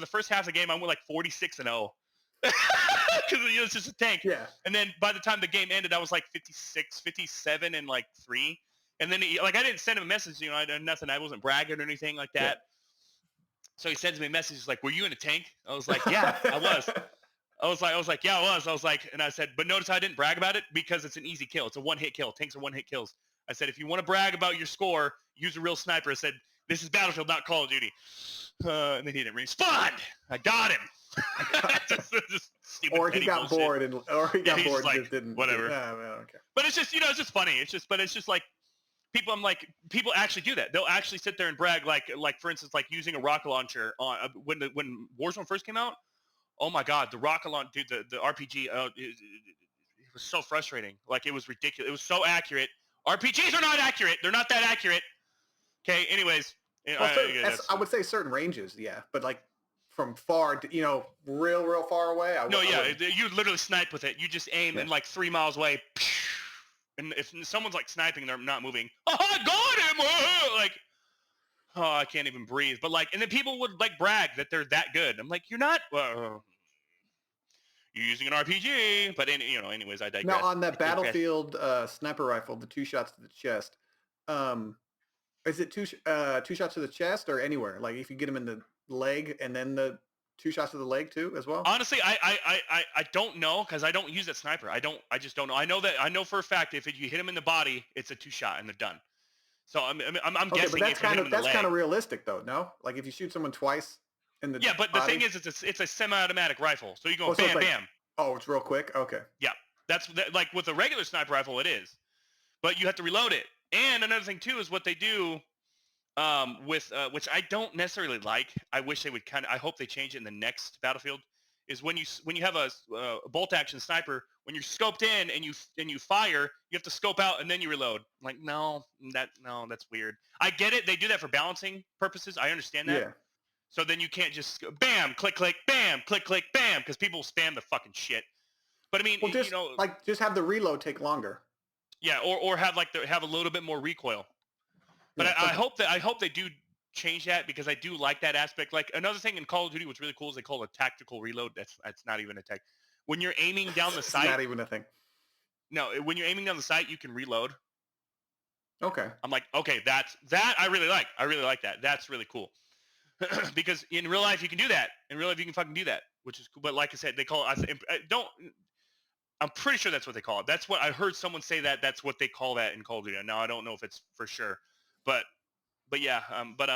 first half of the game, I went like 46 and 0. Because it was just a tank. Yeah. And then by the time the game ended, I was like 56, 57, and like 3. And then I didn't send him a message. I did nothing. I wasn't bragging or anything like that. Yeah. So he sends me a message. He's like, "Were you in a tank?" I was like, "Yeah, I was." I was like, "Yeah, I was." I was like, and I said, "But notice I didn't brag about it because it's an easy kill. It's a 1-hit kill. Tanks are 1-hit kills." I said, "If you want to brag about your score, use a real sniper." I said, "This is Battlefield, not Call of Duty." And then he didn't respond. I got him. Or he got bored and like, just didn't. Whatever. Yeah, well, okay. But it's just, it's just funny. It's just like people. I'm like, people actually do that. They'll actually sit there and brag, like for instance, like using a rocket launcher on when Warzone first came out. Oh my God, the rocket launcher, dude, the RPG. It was so frustrating. Like, it was ridiculous. It was so accurate. RPGs are not accurate. They're not that accurate. Okay. Anyways, I would say certain ranges, yeah, but like from far, real far away. You literally snipe with it. You just aim and like 3 miles away. And if someone's like sniping, they're not moving. Oh, I got him! Like, oh, I can't even breathe. But like, and then people would like brag that they're that good. I'm like, you're not. Well, you're using an RPG. But anyways, I digress. Now on that Battlefield sniper rifle, the 2 shots to the chest. Is it 2 shots to the chest or anywhere? Like if you get them in the leg and then the 2 shots to the leg too as well? Honestly, I don't know because I don't use that sniper. I just don't know. I know for a fact if you hit him in the body, it's a 2-shot and they're done. So I'm okay, guessing but that's kind of realistic though, no? Like if you shoot someone twice in the but body? the thing is, it's a semi-automatic rifle, so you go bam, bam. Oh, it's real quick. Okay. Yeah, like with a regular sniper rifle, it is, but you have to reload it. And another thing too is what they do with which I don't necessarily like. I wish they would I hope they change it in the next Battlefield. Is when you have a bolt action sniper, when you're scoped in and you fire, you have to scope out and then you reload. Like no, that's weird. I get it. They do that for balancing purposes. I understand that. Yeah. So then you can't just bam, click, click, bam, click, click, bam, because people spam the fucking shit. But I mean, well, just have the reload take longer. Yeah, or have have a little bit more recoil. But yeah, I hope they do change that because I do like that aspect. Like another thing in Call of Duty, what's really cool is they call it a tactical reload. That's not even a tech. When you're aiming down the sight, not even a thing. No, when you're aiming down the sight, you can reload. Okay. I'm like, okay, that I really like. I really like that. That's really cool. Because in real life you can do that. In real life you can fucking do that, which is cool. But like I said, they call it. I'm pretty sure that's what they call it. That's what I heard someone say that's what they call that in Call of Duty. Now I don't know if it's for sure, but yeah, but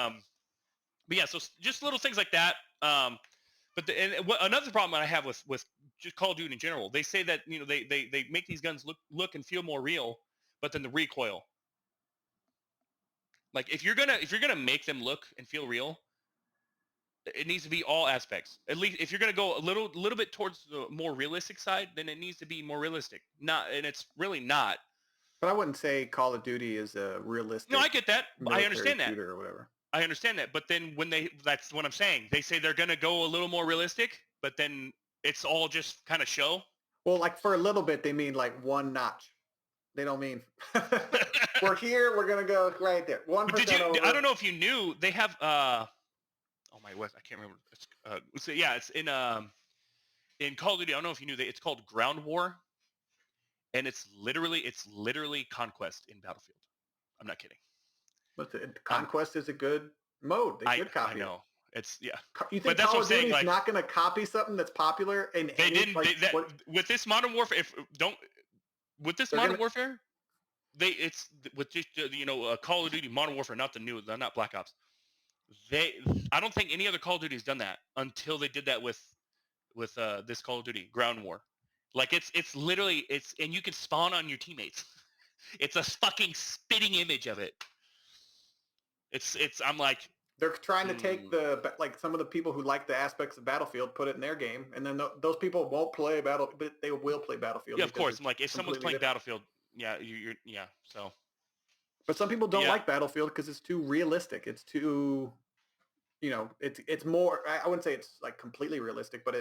yeah. So just little things like that. Another problem I have with just Call of Duty in general, they say that they make these guns look and feel more real, but then the recoil. Like if you're gonna make them look and feel real, it needs to be all aspects. At least if you're going to go a little bit towards the more realistic side, then it needs to be more realistic. And it's really not. But I wouldn't say Call of Duty is a realistic. No, I get that. I understand that. Or whatever. I understand that. But then that's what I'm saying. They say they're going to go a little more realistic, but then it's all just kind of show. Well, like for a little bit, they mean like one notch. They don't mean we're here. We're going to go right there. 1% over. I don't know if you knew they have. Oh my West, I can't remember. It's in Call of Duty. I don't know if you knew that it's called Ground War, and it's literally conquest in Battlefield. I'm not kidding. But conquest is a good mode. They should copy. I know. It's yeah. You think Call of Duty is not going to copy something that's popular? And they didn't. With this Modern Warfare, Modern Warfare, it's with just Call of Duty Modern Warfare, not the new, not Black Ops. I don't think any other Call of Duty has done that until they did that with this Call of Duty Ground War. Like it's literally and you can spawn on your teammates. It's a fucking spitting image of it. I'm like they're trying to take some of the people who like the aspects of Battlefield, put it in their game, and then those people won't play but they will play Battlefield. Yeah, of course. I'm like if someone's playing Battlefield, yeah, you're so. But some people don't like Battlefield because it's too realistic. It's too, it's more. I wouldn't say it's like completely realistic, but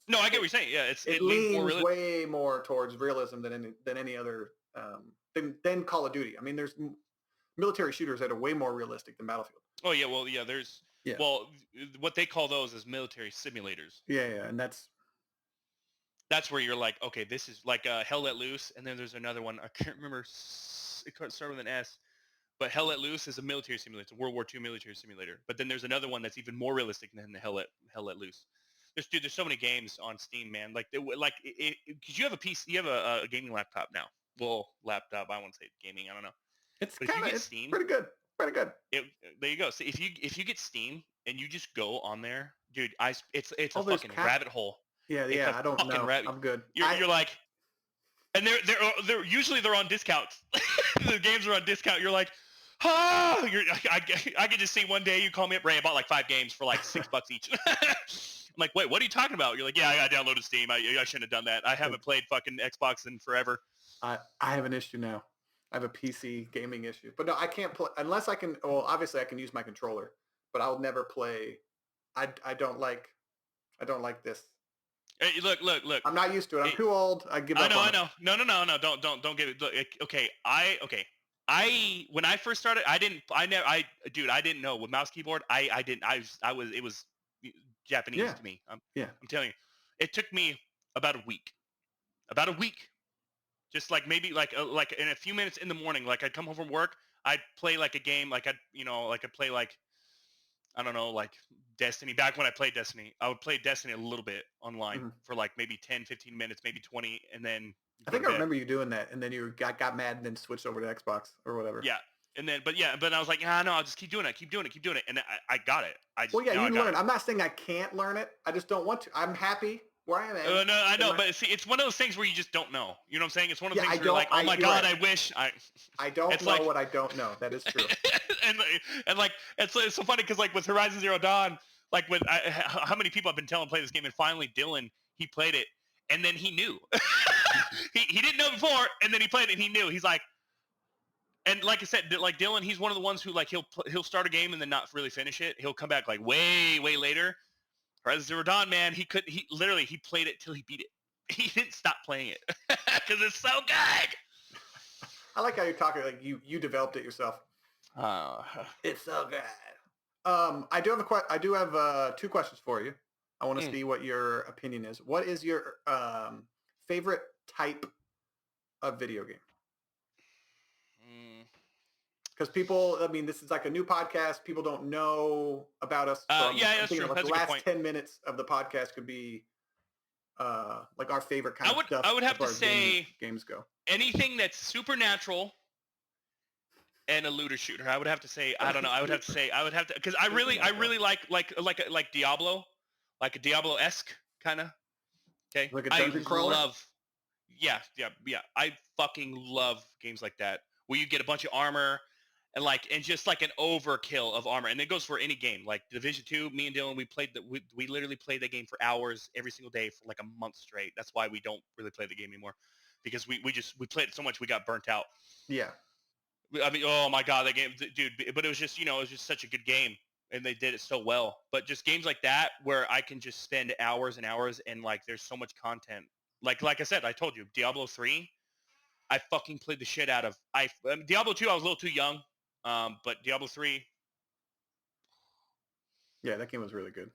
no, I get what you're saying. Yeah, it leans way more towards realism than any other than Call of Duty. I mean, there's military shooters that are way more realistic than Battlefield. Oh yeah, well yeah, well what they call those is military simulators. Yeah, and that's where you're like, okay, this is like Hell Let Loose, and then there's another one. I can't remember. It started with an S, but Hell Let Loose is a military simulator. It's a World War II military simulator. But then there's another one that's even more realistic than the Hell Let Loose. There's so many games on Steam, man. Like because you have a PC, you have a gaming laptop now. Well, laptop. I won't say gaming. I don't know. It's Steam, pretty good. Pretty good. There you go. So if you get Steam and you just go on there, dude, it's a fucking rabbit hole. Yeah. I don't know. I'm good. You're like. And they're usually on discounts. The games are on discount. You're like, I could just see one day you call me up, Ray, I bought like 5 games for like $6 each. I'm like, wait, what are you talking about? You're like, yeah, I downloaded Steam. I shouldn't have done that. I haven't played fucking Xbox in forever. I have an issue now. I have a PC gaming issue, but no, I can't play unless I can. Well, obviously I can use my controller, but I'll never play. I don't like this. Hey, look. I'm not used to it. I'm too old. I give up. I know. No. Don't get it. Look, okay. When I first started, I didn't know with mouse keyboard. It was Japanese to me. I'm telling you, it took me about a week. Just like maybe like in a few minutes in the morning, like I'd come home from work, I'd play like a game, like I'd play like, I don't know, like Destiny. Back when I played Destiny, I would play Destiny a little bit online for like maybe 10, 15 minutes, maybe 20, and then I think I remember you doing that, and then you got mad and then switched over to Xbox or whatever. Yeah, and then but I was like, no, I'll just keep doing it, and I got it. You learn. I'm not saying I can't learn it. I just don't want to. I'm happy where I am. No, I know, but see, it's one of those things where you just don't know. You know what I'm saying? It's one of those things where you're like, oh my god, I wish I don't know what I don't know. That is true. and like it's so funny because like with Horizon Zero Dawn, like with how many people I've been telling to play this game, and finally Dylan, he played it, and then he knew. he didn't know before, and then he played it, and he knew. He's like, and like I said, like Dylan, he's one of the ones who like he'll start a game and then not really finish it. He'll come back like way later. Horizon Zero Dawn, man, he literally played it till he beat it. He didn't stop playing it because it's so good. I like how you're talking like you developed it yourself. It's so good. I do have 2 questions for you. I want to see what your opinion is. What is your favorite type of video game? Because people, I mean, this is like a new podcast. People don't know about us. So I'm thinking like the last 10 minutes of the podcast could be like our favorite kind of stuff. I would have to say games go. Anything that's supernatural and a looter shooter. I would have to say, I don't know. I would have to, because I really like Diablo, like a Diablo-esque kind of. Okay. Like a dungeon crawler? Yeah. I fucking love games like that where you get a bunch of armor and just like an overkill of armor. And it goes for any game. Like Division 2, me and Dylan, we literally played that game for hours every single day for like a month straight. That's why we don't really play the game anymore, because we played it so much we got burnt out. Yeah. I mean, oh my god, that game, dude! But it was just, it was just such a good game, and they did it so well. But just games like that where I can just spend hours and hours, and like there's so much content. Like I said, I told you, Diablo 3, I fucking played the shit out of. Diablo 2, I was a little too young, but Diablo 3. Yeah, that game was really good.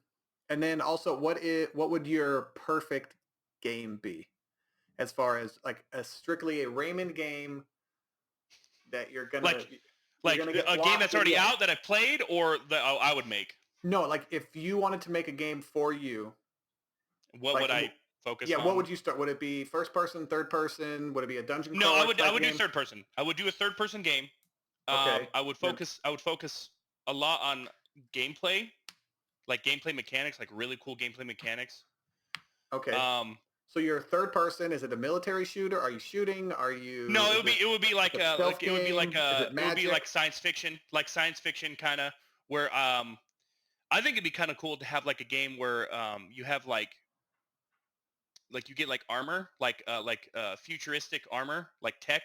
And then also, what would your perfect game be, as far as like strictly a Raymond game? That you're gonna like a game that's already out that I played, or that I would make. No, like if you wanted to make a game for you, what would I focus on? Yeah, what would you start? Would it be first person, third person? Would it be a dungeon crawler? No, I would do third person. I would do a third person game. Okay. I would focus a lot on gameplay, like gameplay mechanics, like really cool gameplay mechanics. Okay. So you're third person. Is it a military shooter? Are you shooting? Are you? No, it would be like science fiction, kind of where I think it'd be kind of cool to have like a game where you have like you get like armor, like futuristic armor, like tech,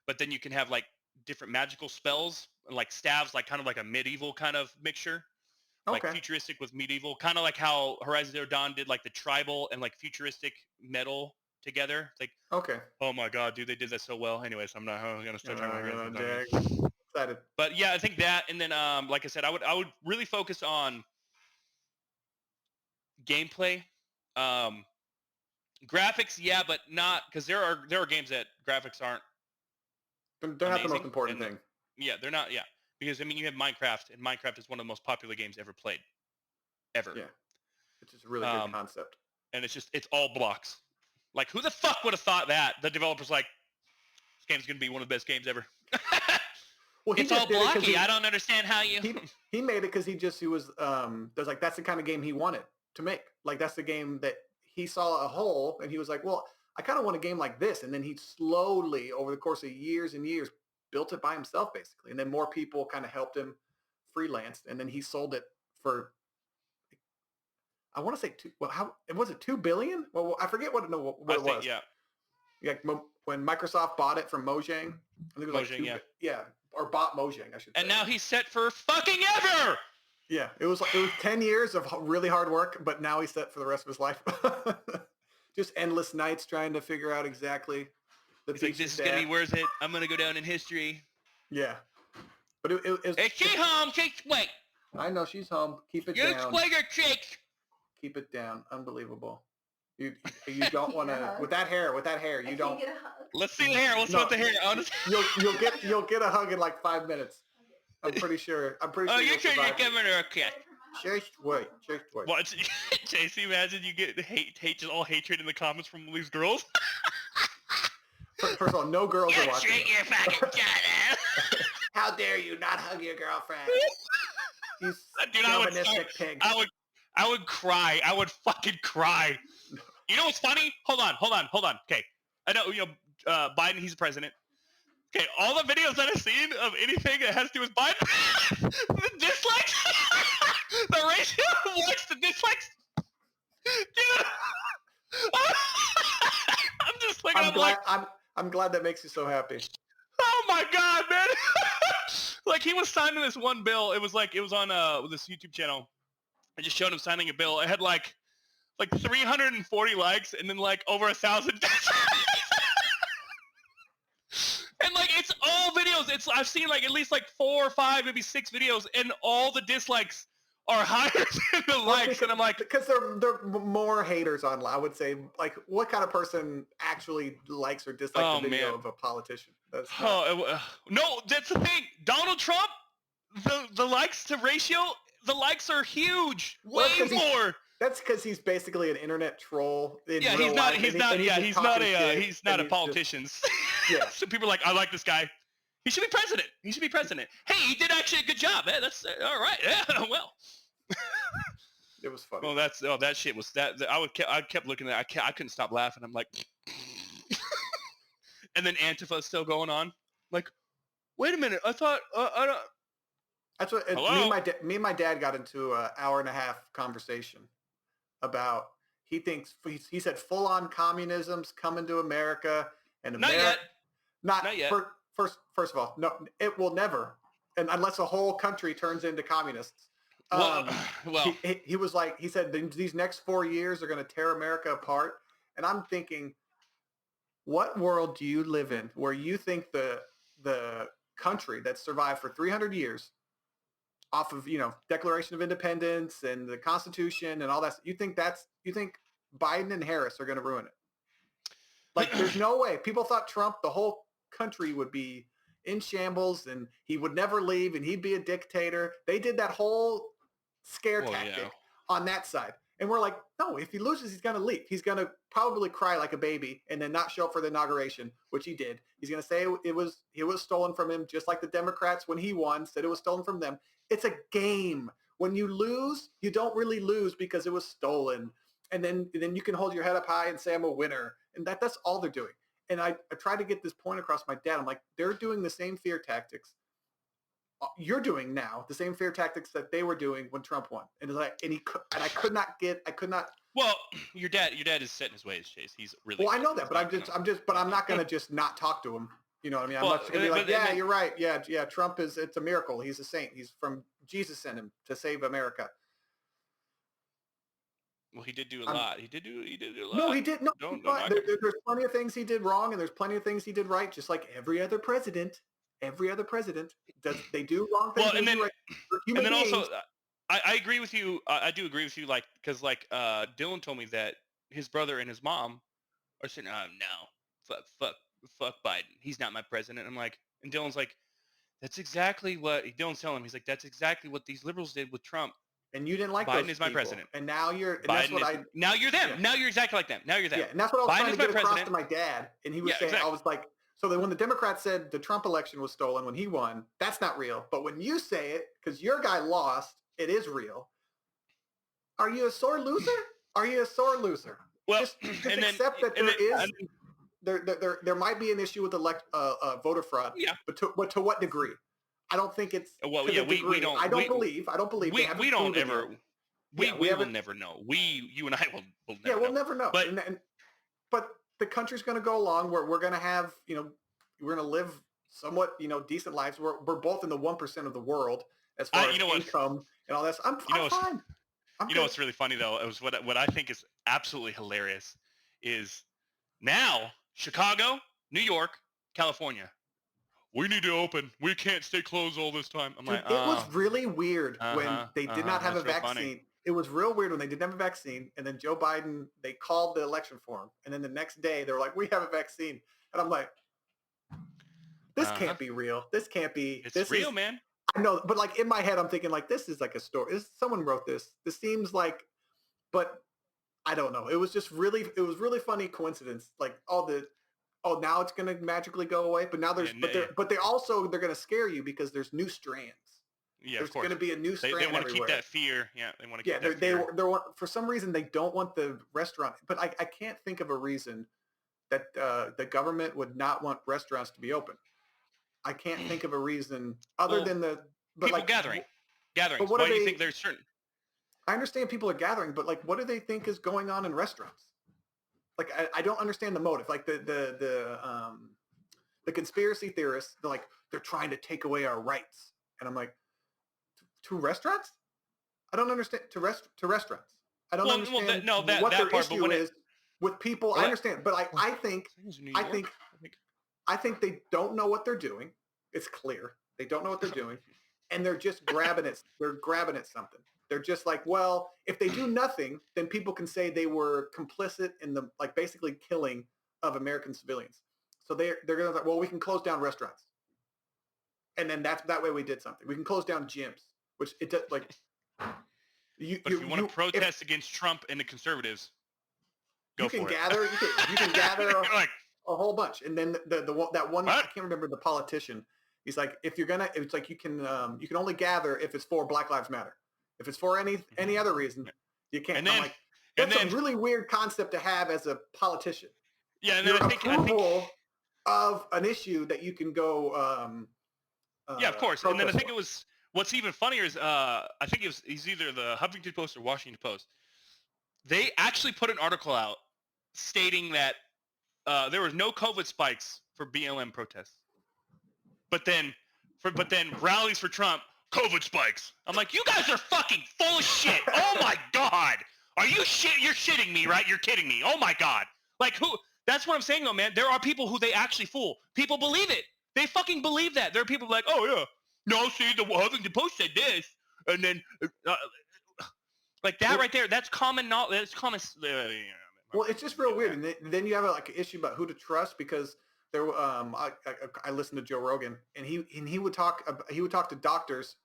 but then you can have like different magical spells, like staves, like kind of like a medieval kind of mixture. Like futuristic with medieval, kind of like how Horizon Zero Dawn did like the tribal and like futuristic metal together. Like, oh my god, dude, they did that so well. Anyways, I'm not gonna start talking about excited. But yeah, I think that, and then like I said, I would really focus on gameplay, graphics, yeah, but not, because there are games that graphics aren't. They're not the most important thing. Yeah, they're not. Yeah. Because, I mean, you have Minecraft, and Minecraft is one of the most popular games ever played. Ever. Yeah. It's just a really good concept. And it's all blocks. Like, who the fuck would have thought that? The developer's like, this game's going to be one of the best games ever. Well, it's all blocky. I don't understand how you... He made it because he was, that's the kind of game he wanted to make. Like, that's the game that he saw a hole, and he was like, well, I kind of want a game like this. And then he slowly, over the course of years and years, built it by himself, basically. And then more people kind of helped him freelance. And then he sold it for, I want to say was it 2 billion? Well, I forget what it was. Yeah. Like when Microsoft bought it from Mojang. I think it was Mojang, yeah. Or bought Mojang, I should say. And now he's set for fucking ever! Yeah. It was 10 years of really hard work, but now he's set for the rest of his life. Just endless nights trying to figure out exactly. He's like, this is going to be worth it. I'm going to go down in history. Yeah. But it was... Hey, she's home. Wait. I know, she's home. Keep it down. You play your cheeks. Keep it down. Unbelievable. You don't want to... With that hair, you don't... Get a hug. Let's see the hair. What's with the hair? You'll get a hug in like 5 minutes. I'm pretty sure. Oh, you're sure you're giving her a kiss. Chase twice. What, Chase? Imagine you get just all hatred in the comments from these girls. First of all, no girls are watching. Treat your fucking gun. How dare you not hug your girlfriend? You chauvinistic pig. I would cry. I would fucking cry. You know what's funny? Hold on. Okay, I know Biden. He's the president. Okay, all the videos that I've seen of anything that has to do with Biden, the dislikes, the ratio of likes to dislikes, dude. I'm just like, I'm glad that makes you so happy. Oh my god, man! Like he was signing this one bill. It was on this YouTube channel. I just showed him signing a bill. It had like 340 likes and then like over 1,000 dislikes. And like it's all videos. I've seen like at least like 4 or 5, maybe 6 videos, and all the dislikes are higher than the likes. And I'm like, because they're more haters online. I would say, like, what kind of person actually likes or dislikes the video of a politician? No, that's the thing. Donald Trump, the likes to ratio, the likes are huge, way more. That's because he's basically an internet troll. He's not a politician. Yeah. So people are like, I like this guy. He should be president. Hey, he did actually a good job. Man. That's all right. Yeah, well. It was funny. Well, that shit was that. I kept looking at it. I couldn't stop laughing. I'm like, and then Antifa is still going on. Like, wait a minute. I thought I don't. That's what me and my dad got into an hour-and-a-half conversation about. He said full-on communism's coming to America, and not yet. Not yet. First of all, no, it will never, and unless a whole country turns into communists. He was like, he said these next 4 years are going to tear America apart, and I'm thinking, what world do you live in where you think the country that survived for 300 years off of Declaration of Independence and the Constitution and all that, you think Biden and Harris are going to ruin it? Like, there's no way. People thought Trump, the whole country would be in shambles and he would never leave and he'd be a dictator. They did that whole scare tactic on that side. And we're like, no, if he loses, he's going to leave. He's going to probably cry like a baby and then not show up for the inauguration, which he did. He's going to say it was stolen from him, just like the Democrats when he won said it was stolen from them. It's a game. When you lose, you don't really lose because it was stolen. And then you can hold your head up high and say, I'm a winner. And that's all they're doing. And I tried to get this point across my dad. I'm like, they're doing the same fear tactics you're doing now, the same fear tactics that they were doing when Trump won. And I could not. Well, your dad is set in his ways, Chase. He's really. Well, I know that, but I'm not going to just not talk to him. You know what I mean? I'm not going to be like, yeah, you're right. Yeah. Trump it's a miracle. He's a saint. He's from Jesus sent him to save America. Well, he did do a lot. He did do a lot. No, he did. No, there's plenty of things he did wrong, and there's plenty of things he did right. Just like every other president they do wrong things. Well, and then also, I agree with you. I do agree with you. Like, because Dylan told me that his brother and his mom are saying, "Oh no, fuck Biden. He's not my president." I'm like, and Dylan's like, "That's exactly what." Dylan's telling him. He's like, "That's exactly what these liberals did with Trump." And you didn't like Biden those is my president. And now you're. Now you're them. Yeah. Now you're exactly like them. Now you're them. Yeah, and that's what I was trying to get across to my dad. And he was saying, exactly. I was like, so that when the Democrats said the Trump election was stolen when he won, that's not real. But when you say it, because your guy lost, it is real. Are you a sore loser? Well, just accept that there might be an issue with voter fraud. Yeah. But to what degree? I don't think it's. Well, yeah, we don't. I don't believe. We don't ever. We will never know. You and I will never. Yeah, we'll never know. But the country's going to go along where we're going to have, we're going to live somewhat, decent lives. We're both in the 1% of the world as far as income and all that. I'm fine. What's really funny though? It was what I think is absolutely hilarious is now Chicago, New York, California. We need to open. We can't stay closed all this time. I'm like, it was really weird when they did not have a vaccine. Funny. It was real weird when they didn't have a vaccine, and then Joe Biden, they called the election for him, and then the next day they were like, "We have a vaccine," and I'm like, "This can't be real. This can't be. It's real, man. I know, but like in my head, I'm thinking like this is like a story. Someone wrote this. This seems like, but I don't know. It was really funny coincidence. Like now it's gonna magically go away. But now they're gonna scare you because there's new strands. Yeah, there's of course. Gonna be a new strand. They want to keep that fear. Yeah, they want to keep that fear. They want, for some reason they don't want the restaurant. But I can't think of a reason that the government would not want restaurants to be open. I can't think of a reason other than people gatherings. But why do you think there's certain? I understand people are gathering, but like, what do they think is going on in restaurants? Like, I don't understand the motive. Like the conspiracy theorists, they're trying to take away our rights, and I'm like, to restaurants? I don't understand to restaurants. I don't understand what their issue is with people. I understand, but I think they don't know what they're doing. It's clear they don't know what they're doing, and they're just grabbing it. They're grabbing at something. They're just like, well, if they do nothing, then people can say they were complicit in the basically killing of American civilians. So they're gonna like, well, we can close down restaurants, and then that way we did something. We can close down gyms, which it does like. If you want to protest against Trump and the conservatives, you can gather like a whole bunch, and then that one I can't remember the politician. He's like, if you're gonna, it's like you can only gather if it's for Black Lives Matter. If it's for any other reason, you can't. And then, I'm like, that's a really weird concept to have as a politician. Yeah, and then I think of an issue that you can go. Yeah, of course. And then I think it was what's even funnier is I think he's either the Huffington Post or Washington Post. They actually put an article out stating that there was no COVID spikes for BLM protests, but then rallies for Trump. COVID spikes. I'm like, you guys are fucking full of shit. Oh my God. Are you shit? You're shitting me, right? You're kidding me. Oh my God. Like who? That's what I'm saying though, man. There are people who they actually fool. People believe it. They fucking believe that. There are people like, oh yeah. No, see, the Huffington Post said this. And then, like that right there, that's common knowledge. That's common. Well, it's just real weird. And then you have an issue about who to trust because there, I listened to Joe Rogan, and he would talk to doctors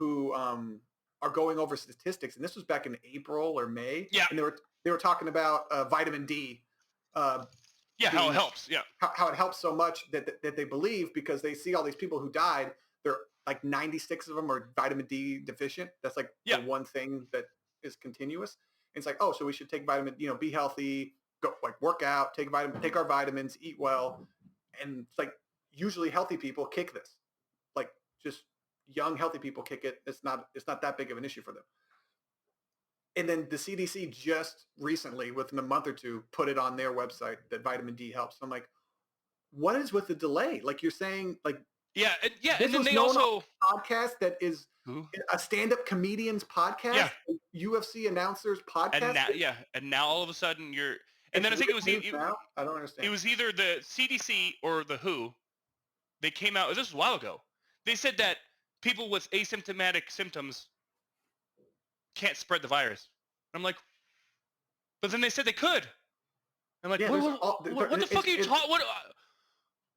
who are going over statistics, and this was back in April or May. Yeah, and they were talking about vitamin D. How it helps. Yeah, how it helps so much that they believe because they see all these people who died. They're like 96 of them are vitamin D deficient. That's like the one thing that is continuous. And it's like, oh, so we should take vitamin. Be healthy, go work out, take our vitamins, eat well. And it's like usually healthy people kick this, like just young healthy people kick it. It's not that big of an issue for them. And then the CDC just recently, within a month or two, put it on their website that vitamin D helps. I'm like, what is with the delay? Like you're saying, like and then they also podcast that is a stand-up comedian's podcast, UFC announcers podcast. And now all of a sudden you're. And then I think it was I don't understand. It was either the CDC or the WHO. They came out. This was a while ago. They said that people with asymptomatic symptoms can't spread the virus. I'm like, but then they said they could. I'm like, what the fuck are you talking? What?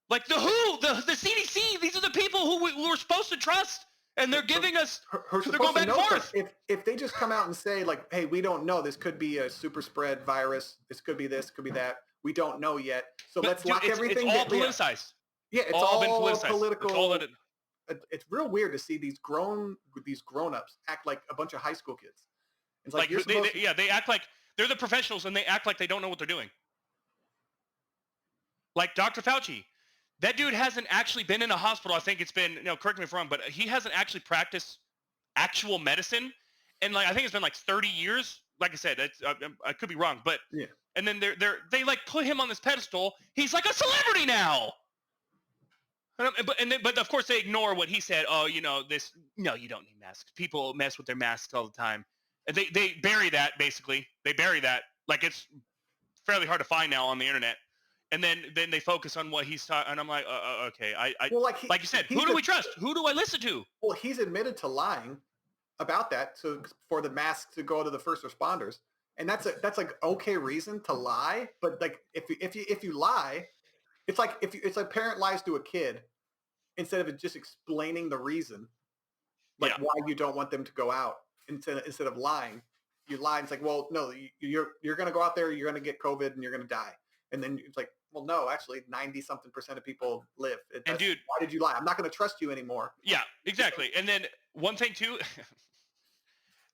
Like the WHO, the CDC. These are the people who we're supposed to trust, and they're giving us. They're going back and forth. If they just come out and say like, hey, we don't know. This could be a super spread virus. This could be this. Could be that. We don't know yet. So let's lock everything. It's all politicized. Yeah, it's all been politicized. Political. It's real weird to see these grown-ups act like a bunch of high school kids. It's like they act like they're the professionals, and they act like they don't know what they're doing. Like Dr. Fauci. That dude hasn't actually been in a hospital. I think it's been, correct me if I'm wrong, but he hasn't actually practiced actual medicine. And I think it's been 30 years. Like I said, I could be wrong, but yeah. And then they put him on this pedestal. He's like a celebrity now. But of course they ignore what he said. Oh, you don't need masks. People mess with their masks all the time. And they bury that basically. They bury that. It's fairly hard to find now on the internet. And then they focus on what he's talking, and I'm like, okay. Like you said, who do we trust? Who do I listen to? Well, he's admitted to lying about that, so for the masks to go to the first responders, and that's okay reason to lie. But if you lie, it's like if a parent lies to a kid instead of just explaining the reason. like why you don't want them to go out instead of lying. You lie. It's like, well, no, you're going to go out there, you're going to get COVID and you're going to die. And then it's like, well, no, actually 90-something% of people live. And dude, why did you lie? I'm not going to trust you anymore. Yeah, exactly. And then one thing too,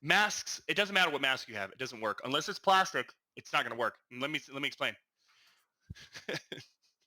masks, it doesn't matter what mask you have. It doesn't work. Unless it's plastic, it's not going to work. And let me explain.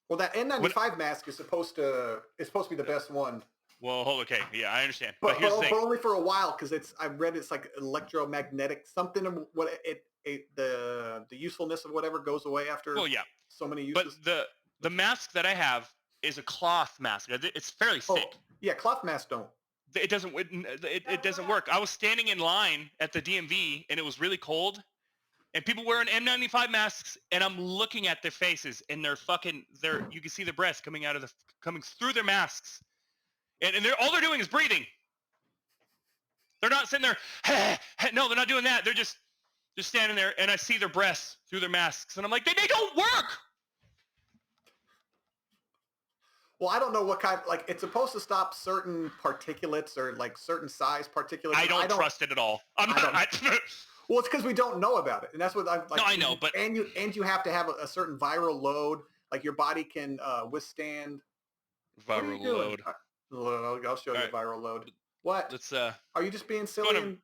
Well, that N95 mask is supposed to be the best one. Well, okay, yeah, I understand. But here's the thing. But only for a while, because I read it's like electromagnetic something. What the usefulness of whatever goes away after. Well, yeah. So many uses. But the mask that I have is a cloth mask. It's fairly thick. Oh, yeah, cloth masks don't. It doesn't work. I was standing in line at the DMV and it was really cold, and people wearing N95 masks, and I'm looking at their faces and you can see their breasts coming through their masks, and all they're doing is breathing. They're not sitting there. No, they're not doing that. They're just standing there, and I see their breasts through their masks, and I'm like, they don't work. Well, I don't know what kind. Like, it's supposed to stop certain particulates or like certain size particulates. I don't trust it at all. Well, it's because we don't know about it, and that's what I'm like. No, I know, but and you have to have a certain viral load. Like your body can withstand viral load. I'll show you viral load. What? Let's. Are you just being silly?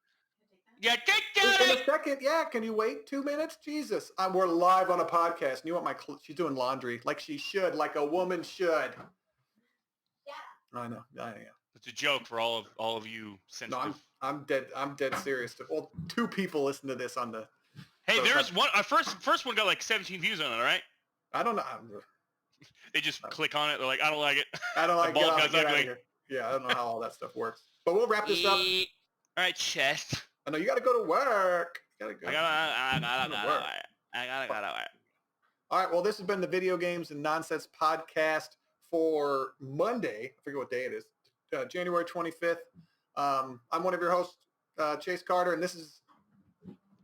Yeah, in a second. Yeah, can you wait 2 minutes? Jesus, we're live on a podcast. And you want she's doing laundry like she should, like a woman should. Yeah. I know. Yeah. It's a joke for all of you sensitive. No, I'm dead serious. Well, 2 people listen to this on the. Hey, there's one. Our first one got like 17 views on it. All right. I don't know. They just click on it. They're like, I don't like it. I don't like it. Get out of here. Yeah, I don't know how all that stuff works. But we'll wrap this up. All right, chest. I know you got to go to work. You gotta go. I gotta work. All right. Well, this has been the Video Games and Nonsense podcast for Monday. I forget what day it is. January 25th. I'm one of your hosts, Chase Carter, and this is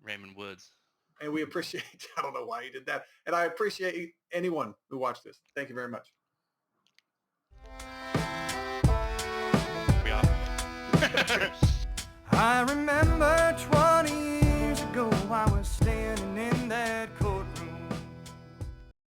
Raymond Woods. And we appreciate. I don't know why you did that, and I appreciate anyone who watched this. Thank you very much. We are.